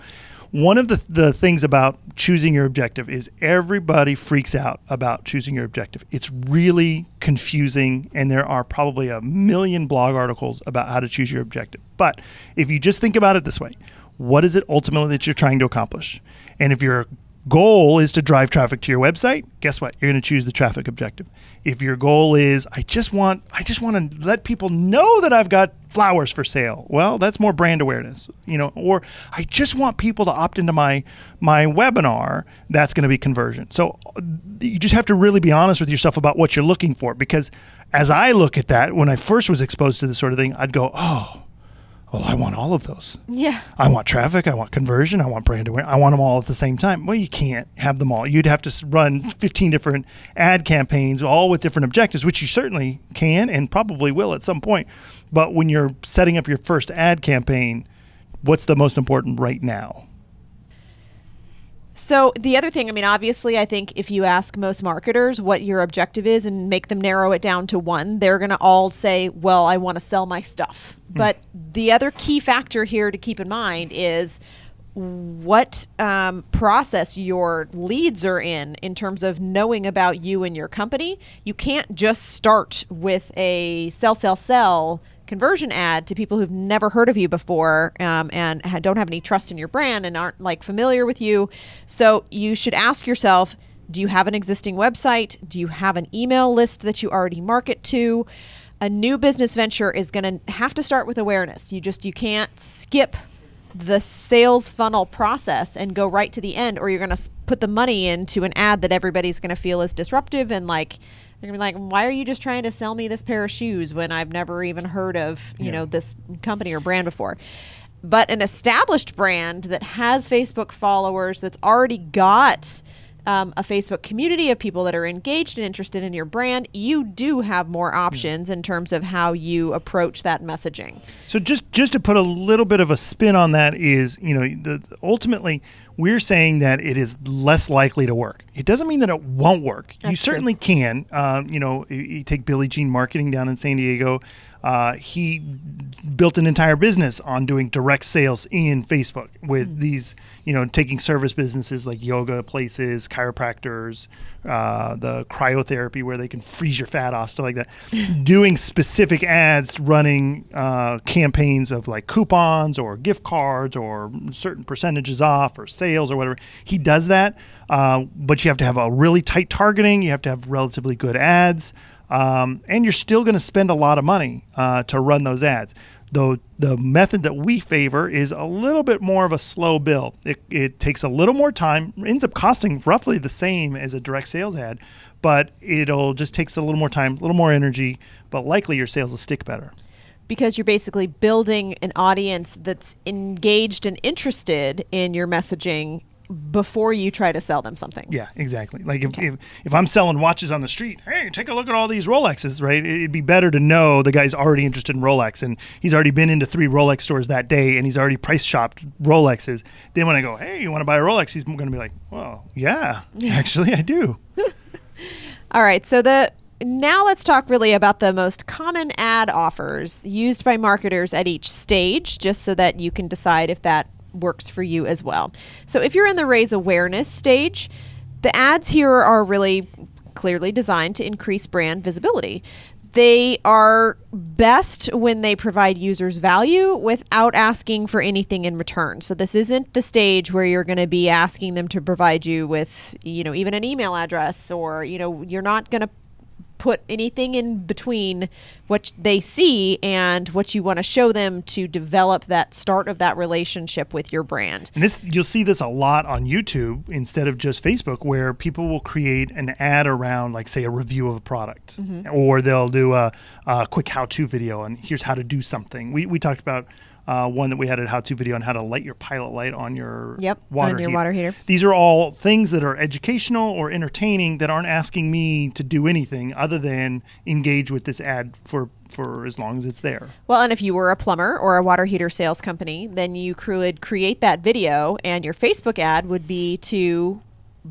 one of the things about choosing your objective is everybody freaks out about choosing your objective. It's really confusing, and there are probably a million blog articles about how to choose your objective. But if you just think about it this way, what is it ultimately that you're trying to accomplish? And if your goal is to drive traffic to your website, guess what? You're going to choose the traffic objective. If your goal is, I just want to let people know that I've got flowers for sale, well, that's more brand awareness, or I just want people to opt into my webinar, that's going to be conversion. So you just have to really be honest with yourself about what you're looking for, because as I look at that, when I first was exposed to this sort of thing, I'd go, well, I want all of those.
Yeah.
I want traffic, I want conversion, I want brand awareness, I want them all at the same time. Well, you can't have them all. You'd have to run 15 different ad campaigns, all with different objectives, which you certainly can and probably will at some point. But when you're setting up your first ad campaign, what's the most important right now?
So the other thing, obviously, I think if you ask most marketers what your objective is and make them narrow it down to one, they're going to all say, well, I want to sell my stuff. But the other key factor here to keep in mind is what process your leads are in terms of knowing about you and your company. You can't just start with a sell conversion ad to people who've never heard of you before, and don't have any trust in your brand and aren't like familiar with you. So you should ask yourself, do you have an existing website? Do you have an email list that you already market to? A new business venture is going to have to start with awareness. You can't skip the sales funnel process and go right to the end, or you're going to put the money into an ad that everybody's going to feel is disruptive, and like they're going to be like, why are you just trying to sell me this pair of shoes when I've never even heard of this company or brand before? But an established brand that has Facebook followers, that's already got a Facebook community of people that are engaged and interested in your brand, you do have more options in terms of how you approach that messaging.
So just to put a little bit of a spin on that is, ultimately we're saying that it is less likely to work. It doesn't mean that it won't work.
That's
you certainly can. You take Billie Jean Marketing down in San Diego. He built an entire business on doing direct sales in Facebook with these, taking service businesses like yoga places, chiropractors, the cryotherapy where they can freeze your fat off, stuff like that. Doing specific ads, running campaigns of like coupons or gift cards or certain percentages off or sales or whatever. He does that, but you have to have a really tight targeting. You have to have relatively good ads. And you're still going to spend a lot of money to run those ads. Though the method that we favor is a little bit more of a slow build. It takes a little more time, ends up costing roughly the same as a direct sales ad, but it'll just takes a little more time, a little more energy, but likely your sales will stick better.
Because you're basically building an audience that's engaged and interested in your messaging before you try to sell them something.
Yeah, exactly. Like if I'm selling watches on the street, hey, take a look at all these Rolexes, right? It'd be better to know the guy's already interested in Rolex and he's already been into 3 Rolex stores that day and he's already price shopped Rolexes. Then when I go, hey, you want to buy a Rolex? He's going to be like, well, yeah, actually I do.
All right. So now let's talk really about the most common ad offers used by marketers at each stage, just so that you can decide if that works for you as well. So if you're in the raise awareness stage, the ads here are really clearly designed to increase brand visibility. They are best when they provide users value without asking for anything in return. So this isn't the stage where you're going to be asking them to provide you with, even an email address, or, you're not going to put anything in between what they see and what you want to show them to develop that start of that relationship with your brand.
And you'll see this a lot on YouTube instead of just Facebook, where people will create an ad around, like, say, a review of a product, or they'll do a quick how-to video and here's how to do something. We talked about one that we had a how-to video on how to light your pilot light on your water heater. These are all things that are educational or entertaining that aren't asking me to do anything other than engage with this ad for as long as it's there.
Well, and if you were a plumber or a water heater sales company, then you could create that video, and your Facebook ad would be to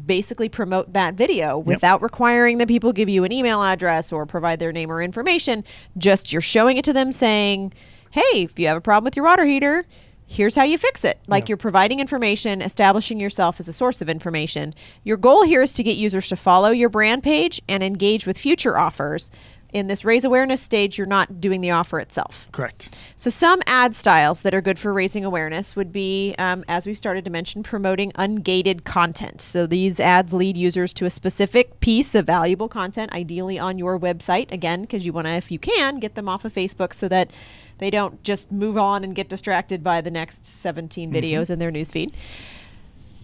basically promote that video without requiring that people give you an email address or provide their name or information. Just you're showing it to them saying, hey, if you have a problem with your water heater, here's how you fix it. Like, you're providing information, establishing yourself as a source of information. Your goal here is to get users to follow your brand page and engage with future offers. In this raise awareness stage, you're not doing the offer itself.
Correct.
So some ad styles that are good for raising awareness would be, as we started to mention, promoting ungated content. So these ads lead users to a specific piece of valuable content, ideally on your website, again, because you want to, if you can, get them off of Facebook so that they don't just move on and get distracted by the next 17 videos in their newsfeed.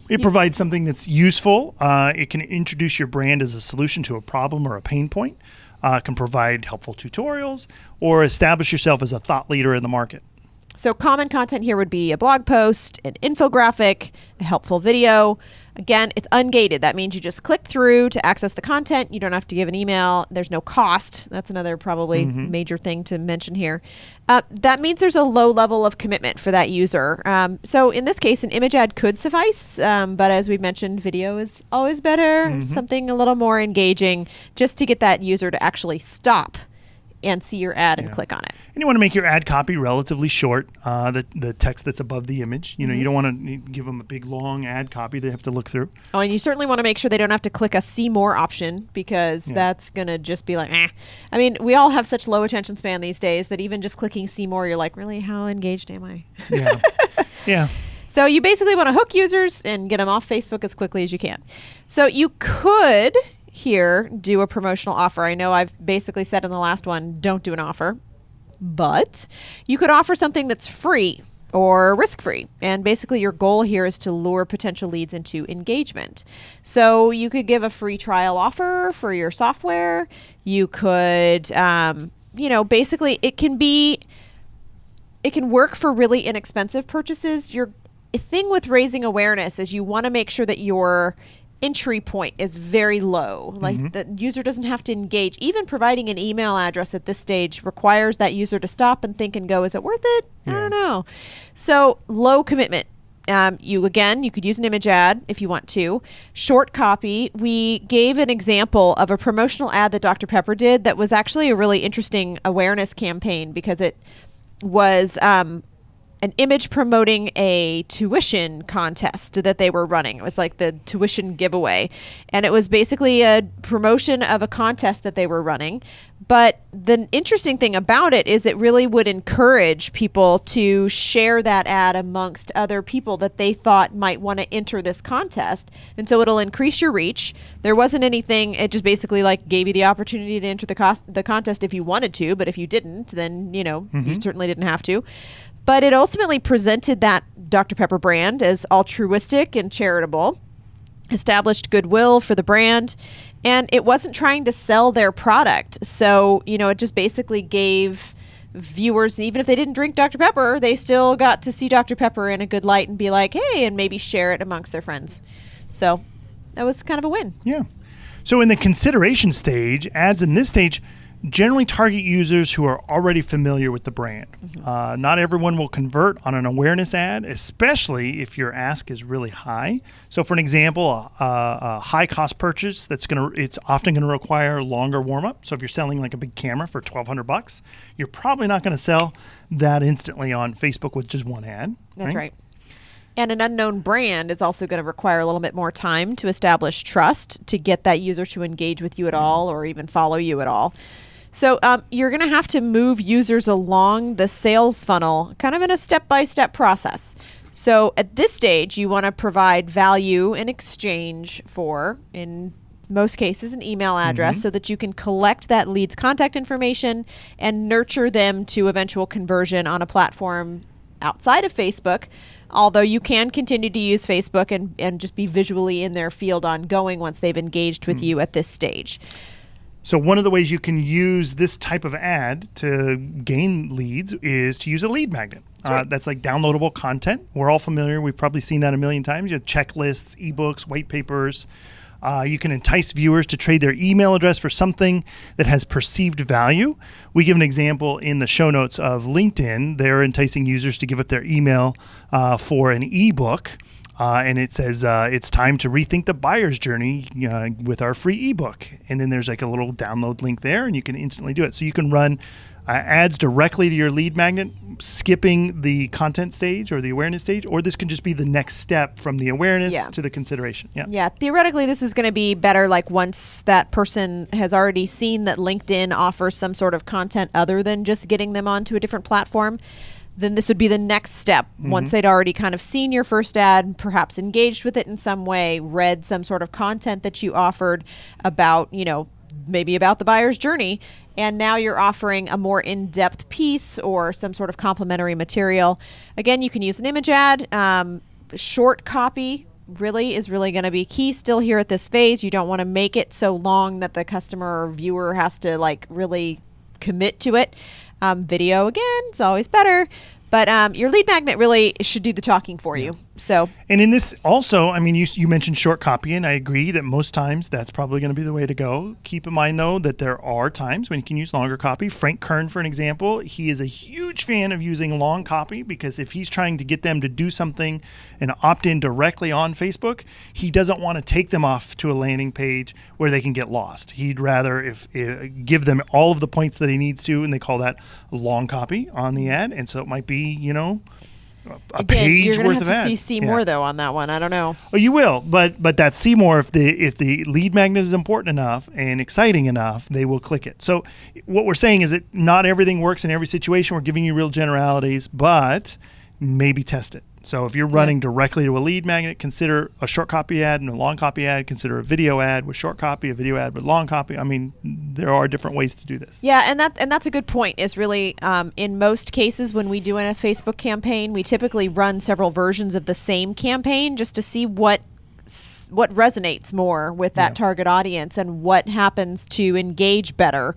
It provides something that's useful. It can introduce your brand as a solution to a problem or a pain point. Can provide helpful tutorials or establish yourself as a thought leader in the market.
So common content here would be a blog post, an infographic, a helpful video. Again, it's ungated. That means you just click through to access the content. You don't have to give an email. There's no cost. That's another probably major thing to mention here. That means there's a low level of commitment for that user. So in this case, an image ad could suffice. But as we've mentioned, video is always better. Something a little more engaging just to get that user to actually stop and see your ad and
Yeah.
click on it.
And you want to make your ad copy relatively short, the text that's above the image. You know, you don't want to give them a big, long ad copy they have to look through.
Oh, and you certainly want to make sure they don't have to click a see more option, because that's going to just be like, eh. I mean, we all have such low attention span these days that even just clicking see more, you're like, really, how engaged am I?
Yeah. Yeah.
So you basically want to hook users and get them off Facebook as quickly as you can. So you could here do a promotional offer. I know I've basically said in the last one, don't do an offer, but you could offer something that's free or risk-free. And basically your goal here is to lure potential leads into engagement. So you could give a free trial offer for your software. You could, basically it can work for really inexpensive purchases. Your thing with raising awareness is you want to make sure that your entry point is very low. Like the user doesn't have to engage. Even providing an email address at this stage requires that user to stop and think and go, is it worth it? I don't know. So low commitment. You could use an image ad if you want to. Short copy. We gave an example of a promotional ad that Dr. Pepper did that was actually a really interesting awareness campaign, because it was an image promoting a tuition contest that they were running. It was like the tuition giveaway. And it was basically a promotion of a contest that they were running. But the interesting thing about it is it really would encourage people to share that ad amongst other people that they thought might want to enter this contest. And so it'll increase your reach. There wasn't anything, it just basically like gave you the opportunity to enter the contest if you wanted to, but if you didn't, then, you certainly didn't have to. But it ultimately presented that Dr. Pepper brand as altruistic and charitable, established goodwill for the brand, and it wasn't trying to sell their product. So, it just basically gave viewers, even if they didn't drink Dr. Pepper, they still got to see Dr. Pepper in a good light and be like, hey, and maybe share it amongst their friends. So that was kind of a win.
Yeah. So in the consideration stage, ads in this stage generally target users who are already familiar with the brand. Not everyone will convert on an awareness ad, especially if your ask is really high. So for an example, a high cost purchase it's often going to require longer warm up. So if you're selling like a big camera for $1,200, you're probably not going to sell that instantly on Facebook with just one ad.
That's right. And an unknown brand is also going to require a little bit more time to establish trust to get that user to engage with you at all or even follow you at all. So you're going to have to move users along the sales funnel kind of in a step-by-step process. So at this stage, you want to provide value in exchange for, in most cases, an email address so that you can collect that lead's contact information and nurture them to eventual conversion on a platform outside of Facebook. Although you can continue to use Facebook and just be visually in their field ongoing once they've engaged with you at this stage.
So one of the ways you can use this type of ad to gain leads is to use a lead magnet. That's like downloadable content. We're all familiar. We've probably seen that a million times. You have checklists, ebooks, white papers. You can entice viewers to trade their email address for something that has perceived value. We give an example in the show notes of LinkedIn. They're enticing users to give up their email for an ebook. And it says, it's time to rethink the buyer's journey with our free ebook. And then there's like a little download link there, and you can instantly do it. So you can run ads directly to your lead magnet, skipping the content stage or the awareness stage, or this can just be the next step from the awareness to the consideration.
Yeah, theoretically, this is going to be better like once that person has already seen that LinkedIn offers some sort of content other than just getting them onto a different platform. Then this would be the next step. Once they'd already kind of seen your first ad, perhaps engaged with it in some way, read some sort of content that you offered about, maybe about the buyer's journey, and now you're offering a more in-depth piece or some sort of complementary material. Again, you can use an image ad. Short copy is really going to be key still here at this phase. You don't want to make it so long that the customer or viewer has to really commit to it. Video, again, it's always better. But your lead magnet really should do the talking for you. So,
And in this also, I mean, you mentioned short copy, and I agree that most times that's probably going to be the way to go. Keep in mind, though, that there are times when you can use longer copy. Frank Kern, for an example, he is a huge fan of using long copy because if he's trying to get them to do something and opt in directly on Facebook, he doesn't want to take them off to a landing page where they can get lost. He'd rather if give them all of the points that he needs to, and they call that long copy on the ad. And so it might be, a page
you're gonna
worth
have
of
to
ads.
see more though on that one. I don't know.
Oh, you will, but that see more, if the lead magnet is important enough and exciting enough, they will click it. So what we're saying is that not everything works in every situation. We're giving you real generalities, but maybe test it. So if you're running directly to a lead magnet, consider a short copy ad and a long copy ad. Consider a video ad with short copy, a video ad with long copy. I mean, there are different ways to do this.
Yeah, and that's a good point. Is really in most cases when we do in a Facebook campaign, we typically run several versions of the same campaign just to see what resonates more with that target audience and what happens to engage better.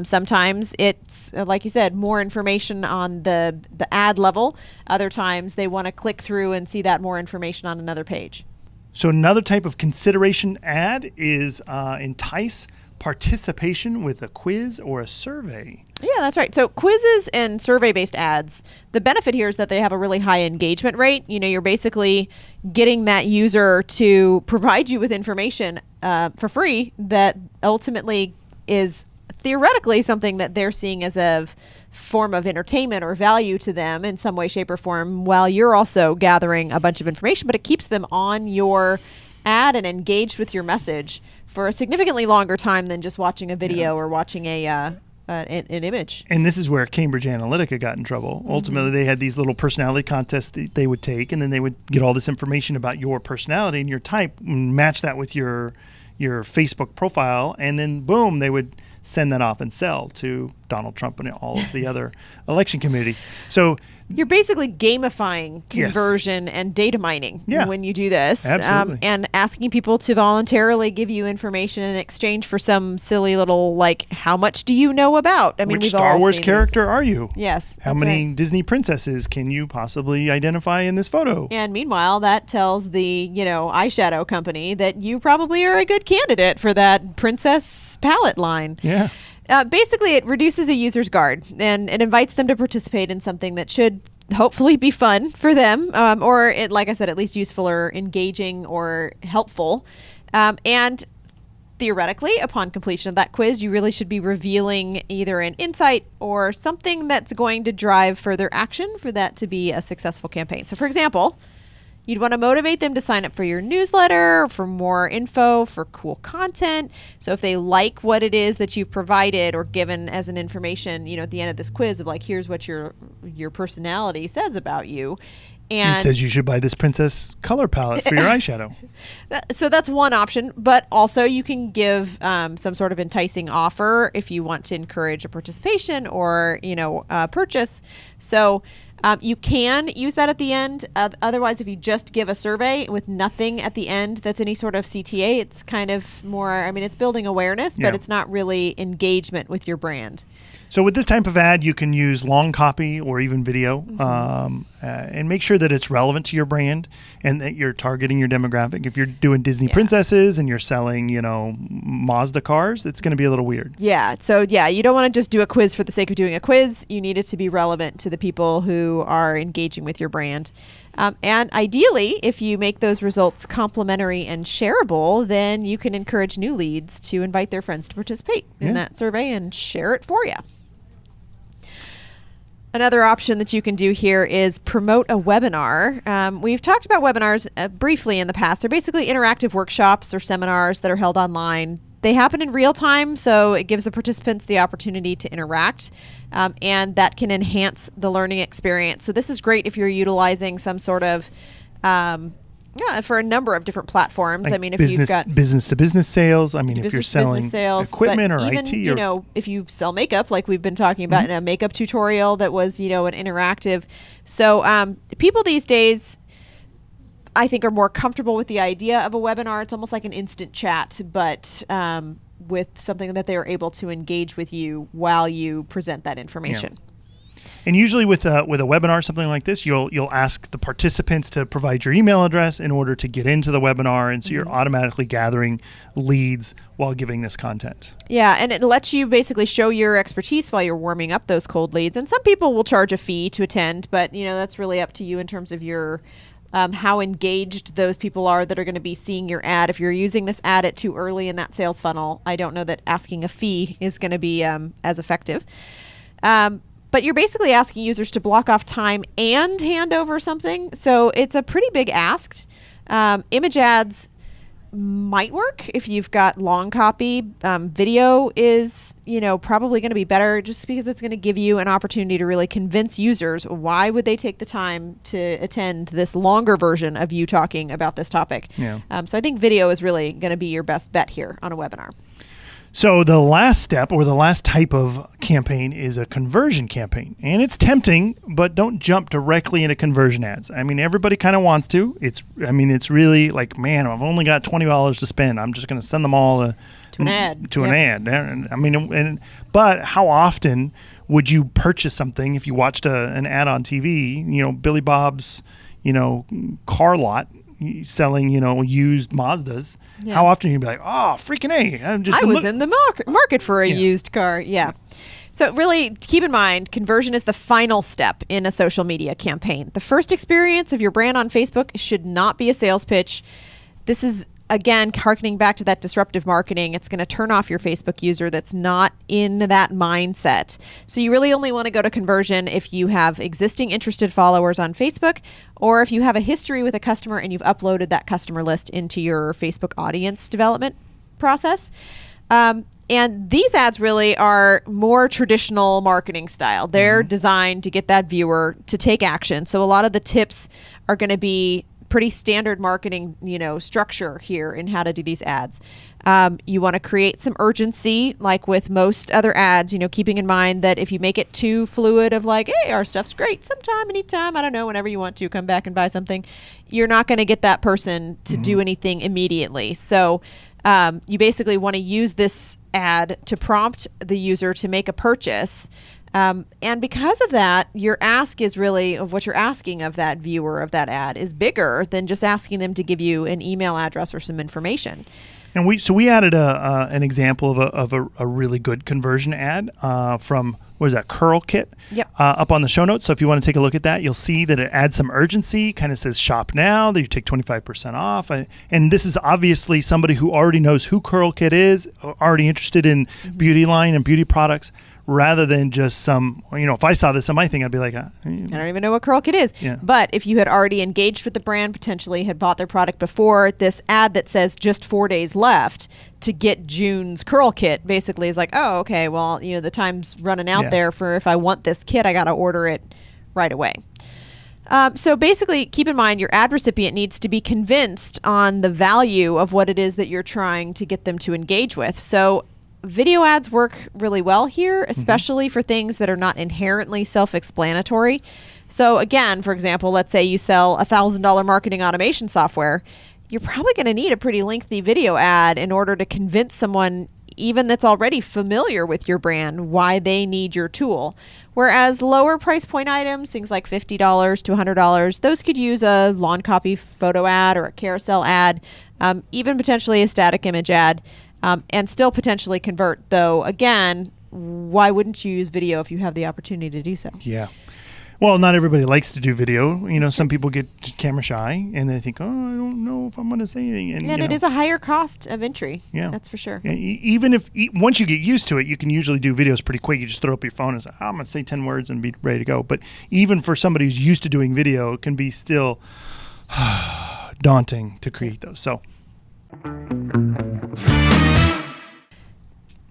Sometimes it's, like you said, more information on the ad level. Other times they want to click through and see that more information on another page.
So another type of consideration ad is entice participation with a quiz or a survey.
Yeah, that's right. So quizzes and survey-based ads, the benefit here is that they have a really high engagement rate. You're basically getting that user to provide you with information for free that ultimately is theoretically something that they're seeing as a form of entertainment or value to them in some way, shape, or form, while you're also gathering a bunch of information, but it keeps them on your ad and engaged with your message for a significantly longer time than just watching a video or watching an image.
And this is where Cambridge Analytica got in trouble. Ultimately, they had these little personality contests that they would take, and then they would get all this information about your personality and your type, and match that with your Facebook profile, and then boom, they would send that off and sell to Donald Trump and all of the other election committees. So
you're basically gamifying conversion and data mining when you do this.
Absolutely.
And asking people to voluntarily give you information in exchange for some silly little, like, how much do you know about? I mean,
which Star Wars character are you?
Yes.
How many Disney princesses can you possibly identify in this photo?
And meanwhile, that tells the, eyeshadow company that you probably are a good candidate for that princess palette line.
Yeah.
Basically, it reduces a user's guard and it invites them to participate in something that should hopefully be fun for them, or, like I said, at least useful or engaging or helpful. And theoretically, upon completion of that quiz, you really should be revealing either an insight or something that's going to drive further action for that to be a successful campaign. So, for example, you'd want to motivate them to sign up for your newsletter, for more info, for cool content. So if they like what it is that you've provided or given as an information, at the end of this quiz of like, here's what your personality says about you. And
it says you should buy this princess color palette for your eyeshadow.
So that's one option, but also you can give some sort of enticing offer if you want to encourage a participation or, a purchase. So you can use that at the end. Otherwise, if you just give a survey with nothing at the end that's any sort of CTA, it's kind of more, it's building awareness, but it's not really engagement with your brand.
So with this type of ad, you can use long copy or even video, and make sure that it's relevant to your brand and that you're targeting your demographic. If you're doing Disney princesses and you're selling, Mazda cars, it's going to be a little weird.
Yeah. So you don't want to just do a quiz for the sake of doing a quiz. You need it to be relevant to the people who are engaging with your brand. And ideally, if you make those results complimentary and shareable, then you can encourage new leads to invite their friends to participate in that survey and share it for you. Another option that you can do here is promote a webinar. We've talked about webinars briefly in the past. They're basically interactive workshops or seminars that are held online. They happen in real time, so it gives the participants the opportunity to interact, and that can enhance the learning experience. So this is great if you're utilizing some sort of for a number of different platforms.
Like
if you've got
business-to-business sales. If you're selling
sales,
equipment or
even,
IT.
If you sell makeup, like we've been talking about in a makeup tutorial that was, an interactive. So people these days, I think, are more comfortable with the idea of a webinar. It's almost like an instant chat, but with something that they are able to engage with you while you present that information.
And usually with a webinar, something like this, you'll ask the participants to provide your email address in order to get into the webinar, and so you're automatically gathering leads while giving this content.
Yeah, and it lets you basically show your expertise while you're warming up those cold leads. And some people will charge a fee to attend, but that's really up to you in terms of your how engaged those people are that are going to be seeing your ad. If you're using this ad at too early in that sales funnel, I don't know that asking a fee is going to be as effective. But you're basically asking users to block off time and hand over something. So it's a pretty big ask. Image ads might work if you've got long copy. Video is, probably going to be better just because it's going to give you an opportunity to really convince users why would they take the time to attend this longer version of you talking about this topic.
Yeah.
So I think video is really going to be your best bet here on a webinar.
So the last step or the last type of campaign is a conversion campaign. And it's tempting, but don't jump directly into conversion ads. I mean, everybody kind of wants to. It's really like, man, I've only got $20 to spend. I'm just going to send them all to
an ad.
An ad. I mean, but how often would you purchase something if you watched an ad on TV, Billy Bob's, car lot, selling, used Mazdas. Yeah. How often you'd be like, oh, freaking A.
I was in the market for a used car. Yeah. So really keep in mind, conversion is the final step in a social media campaign. The first experience of your brand on Facebook should not be a sales pitch. This is, again, harkening back to that disruptive marketing. It's going to turn off your Facebook user that's not in that mindset. So you really only want to go to conversion if you have existing interested followers on Facebook, or if you have a history with a customer and you've uploaded that customer list into your Facebook audience development process. And these ads really are more traditional marketing style. They're designed to get that viewer to take action. So a lot of the tips are going to be pretty standard marketing, structure here in how to do these ads. You want to create some urgency, like with most other ads, keeping in mind that if you make it too fluid of like, hey, our stuff's great sometime, anytime, I don't know, whenever you want to come back and buy something, you're not going to get that person to do anything immediately. So you basically want to use this ad to prompt the user to make a purchase. And because of that, your ask is really of what you're asking of that viewer of that ad is bigger than just asking them to give you an email address or some information.
And we added an example of a really good conversion ad from, what is that, Curl Kit?
Yep.
Up on the show notes. So if you want to take a look at that, you'll see that it adds some urgency, kind of says shop now, that you take 25% off. And this is obviously somebody who already knows who Curl Kit is, already interested in beauty line and beauty products, rather than just some, if I saw this on my thing, I'd be like, I
don't even know what Curl Kit is.
Yeah.
But if you had already engaged with the brand, potentially had bought their product before, this ad that says just 4 days left to get June's Curl Kit basically is like, oh, okay, well, the time's running out there for if I want this kit, I got to order it right away. So basically, keep in mind your ad recipient needs to be convinced on the value of what it is that you're trying to get them to engage with. So video ads work really well here, especially for things that are not inherently self-explanatory. So again, for example, let's say you sell $1,000 marketing automation software. You're probably going to need a pretty lengthy video ad in order to convince someone, even that's already familiar with your brand, why they need your tool. Whereas lower price point items, things like $50 to $100, those could use a lawn copy photo ad or a carousel ad, even potentially a static image ad. And still potentially convert, though, again, why wouldn't you use video if you have the opportunity to do so?
Yeah. Well, not everybody likes to do video. Some people get camera shy and they think, oh, I don't know if I'm going to say anything.
And it is a higher cost of entry.
Yeah.
That's for sure.
Yeah, even if, once you get used to it, you can usually do videos pretty quick. You just throw up your phone and say, I'm going to say 10 words and be ready to go. But even for somebody who's used to doing video, it can be still daunting to create those.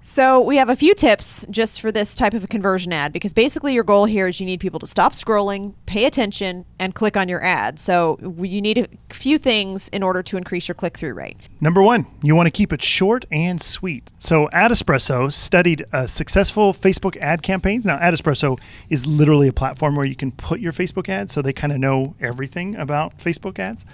So we have a few tips just for this type of a conversion ad, because basically your goal here is you need people to stop scrolling, pay attention, and click on your ad. So you need a few things in order to increase your click-through rate.
Number one, you want to keep it short and sweet. So AdEspresso studied successful Facebook ad campaigns. Now, AdEspresso is literally a platform where you can put your Facebook ads, so they kind of know everything about Facebook ads.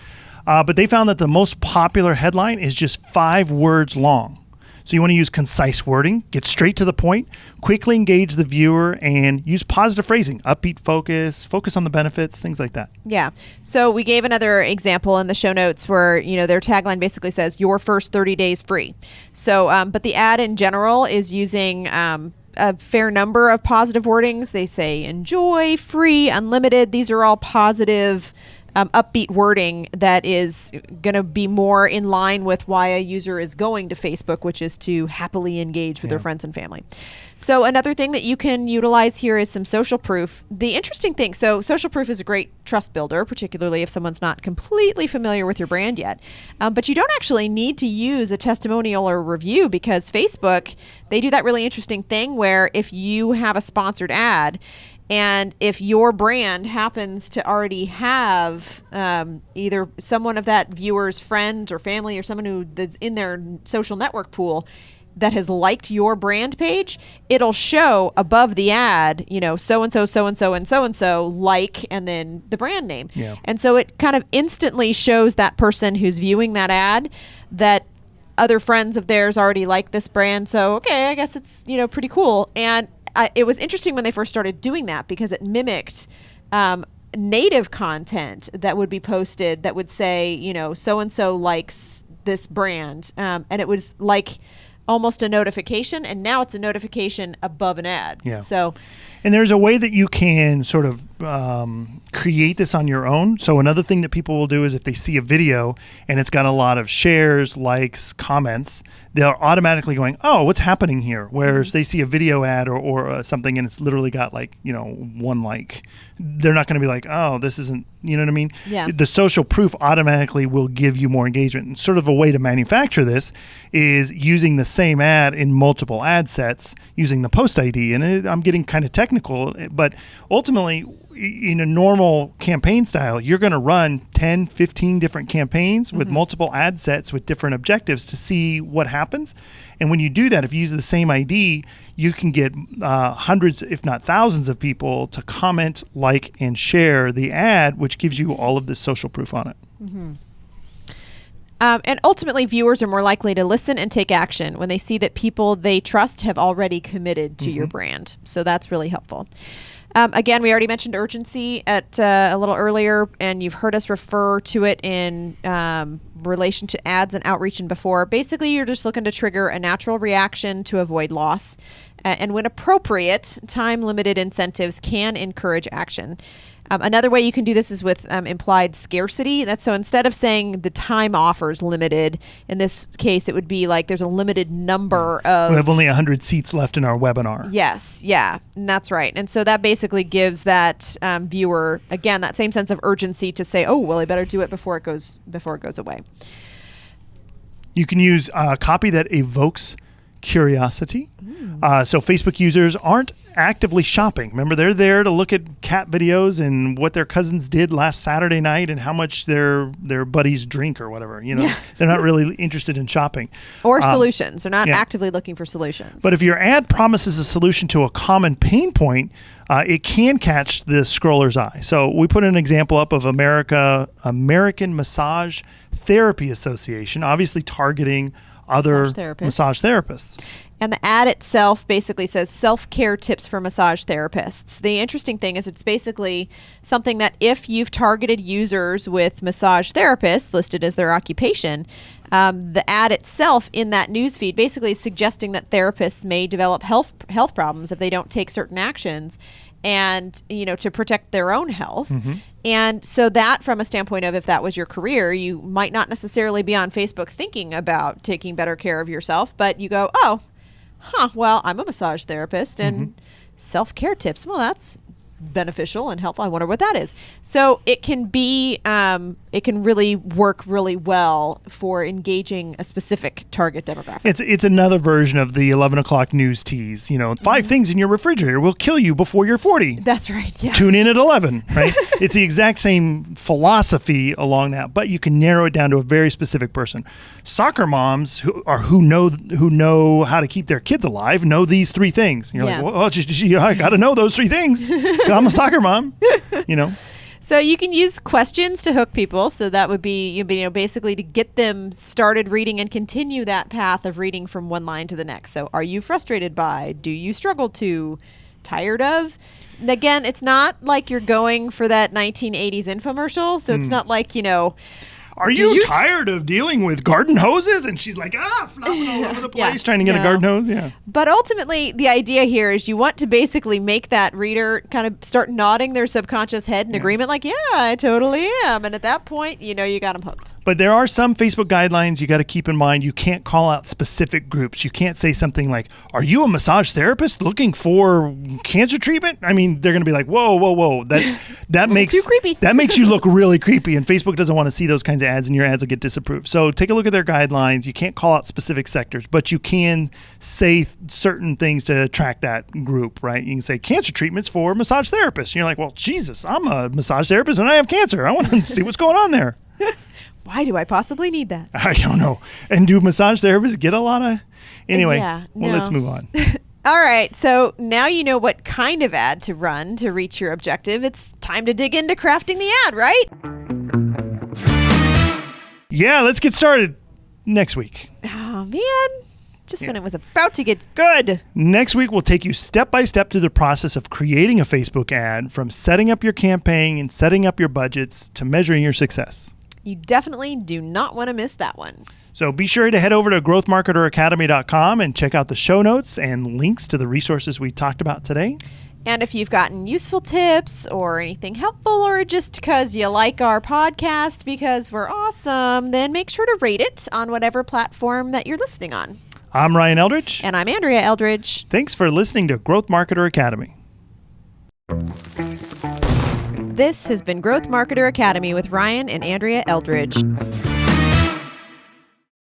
But they found that the most popular headline is just 5 words long. So you want to use concise wording, get straight to the point, quickly engage the viewer, and use positive phrasing, upbeat focus on the benefits, things like that.
Yeah. So we gave another example in the show notes where, their tagline basically says your first 30 days free. So, but the ad in general is using a fair number of positive wordings. They say enjoy, free, unlimited. These are all positive, upbeat wording that is going to be more in line with why a user is going to Facebook, which is to happily engage with their friends and family. So another thing that you can utilize here is some social proof. The interesting thing, so social proof is a great trust builder, particularly if someone's not completely familiar with your brand yet. But you don't actually need to use a testimonial or review, because Facebook, they do that really interesting thing where if you have a sponsored ad, and if your brand happens to already have either someone of that viewer's friends or family or someone that's in their social network pool that has liked your brand page, it'll show above the ad, so-and-so, so-and-so, and so-and-so like, and then the brand name.
Yeah.
And so it kind of instantly shows that person who's viewing that ad that other friends of theirs already like this brand. So, okay, I guess it's, pretty cool. And it was interesting when they first started doing that, because it mimicked native content that would be posted that would say, so-and-so likes this brand. And it was like almost a notification, and now it's a notification above an ad.
Yeah.
So,
and there's a way that you can sort of create this on your own. So another thing that people will do is if they see a video and it's got a lot of shares, likes, comments, they're automatically going, oh, what's happening here? Whereas they see a video ad or something and it's literally got one like. They're not going to be like, oh, this isn't, you know what I mean?
Yeah.
The social proof automatically will give you more engagement. And sort of a way to manufacture this is using the same ad in multiple ad sets using the post ID. And I'm getting kind of technical, but ultimately, in a normal campaign style, you're going to run 10, 15 different campaigns with multiple ad sets with different objectives to see what happens. And when you do that, if you use the same ID, you can get hundreds, if not thousands of people to comment, like, and share the ad, which gives you all of this social proof on it.
Mm-hmm. And ultimately, viewers are more likely to listen and take action when they see that people they trust have already committed to your brand. So that's really helpful. Again, we already mentioned urgency at a little earlier, and you've heard us refer to it in relation to ads and outreach and before. Basically, you're just looking to trigger a natural reaction to avoid loss. And when appropriate, time-limited incentives can encourage action. Another way you can do this is with implied scarcity. That's so instead of saying the time offer's limited, in this case, it would be like there's a limited number of...
We have only 100 seats left in our webinar.
Yes, yeah, and that's right. And so that basically gives that viewer, again, that same sense of urgency to say, oh, well, I better do it before it goes away.
You can use copy that evokes curiosity. So Facebook users aren't actively shopping. Remember, they're there to look at cat videos and what their cousins did last Saturday night and how much their buddies drink or whatever. They're not really interested in shopping.
Or solutions. They're not actively looking for solutions.
But if your ad promises a solution to a common pain point, it can catch the scroller's eye. So we put an example up of American Massage Therapy Association, obviously targeting other massage therapists.
And the ad itself basically says self-care tips for massage therapists. The interesting thing is it's basically something that if you've targeted users with massage therapists listed as their occupation, the ad itself in that newsfeed basically is suggesting that therapists may develop health problems if they don't take certain actions and, to protect their own health. And so that from a standpoint of if that was your career, you might not necessarily be on Facebook thinking about taking better care of yourself, but you go, well, I'm a massage therapist and self-care tips. Well, that's beneficial and helpful. I wonder what that is. So it can be, it can really work really well for engaging a specific target demographic.
It's another version of the 11 o'clock news tease. 5 things in your refrigerator will kill you before you're 40.
That's right. Yeah.
Tune in at 11, right? It's the exact same philosophy along that, but you can narrow it down to a very specific person. Soccer moms who know how to keep their kids alive know these 3 things. And you're like, well, I got to know those 3 things. I'm a soccer mom,
So you can use questions to hook people. So that would be, basically to get them started reading and continue that path of reading from one line to the next. So are you frustrated by? Do you struggle to? Tired of? And again, it's not like you're going for that 1980s infomercial. So it's not like,
Are you tired of dealing with garden hoses? And she's like, flopping all over the place trying to get a garden hose. Yeah.
But ultimately, the idea here is you want to basically make that reader kind of start nodding their subconscious head in agreement, like, yeah, I totally am. And at that point, you got them hooked.
But there are some Facebook guidelines you got to keep in mind. You can't call out specific groups. You can't say something like, are you a massage therapist looking for cancer treatment? I mean, they're going to be like, whoa. That makes
too creepy.
That makes you look really creepy. And Facebook doesn't want to see those kinds of ads, and your ads will get disapproved. So take a look at their guidelines. You can't call out specific sectors, but you can say certain things to attract that group, right? You can say cancer treatments for massage therapists. And you're like, well, Jesus, I'm a massage therapist and I have cancer. I want to see what's going on there.
Why do I possibly need that?
I don't know. And do massage therapists get a lot of... Anyway, let's move on.
All right. So now you know what kind of ad to run to reach your objective. It's time to dig into crafting the ad, right?
Yeah, let's get started next week.
Oh, man. Just when it was about to get good.
Next week, we'll take you step by step through the process of creating a Facebook ad, from setting up your campaign and setting up your budgets to measuring your success.
You definitely do not want to miss that one.
So be sure to head over to growthmarketeracademy.com and check out the show notes and links to the resources we talked about today.
And if you've gotten useful tips or anything helpful, or just because you like our podcast because we're awesome, then make sure to rate it on whatever platform that you're listening on.
I'm Ryan Eldridge.
And I'm Andrea Eldridge.
Thanks for listening to Growth Marketer Academy.
This has been Growth Marketer Academy with Ryan and Andrea Eldridge.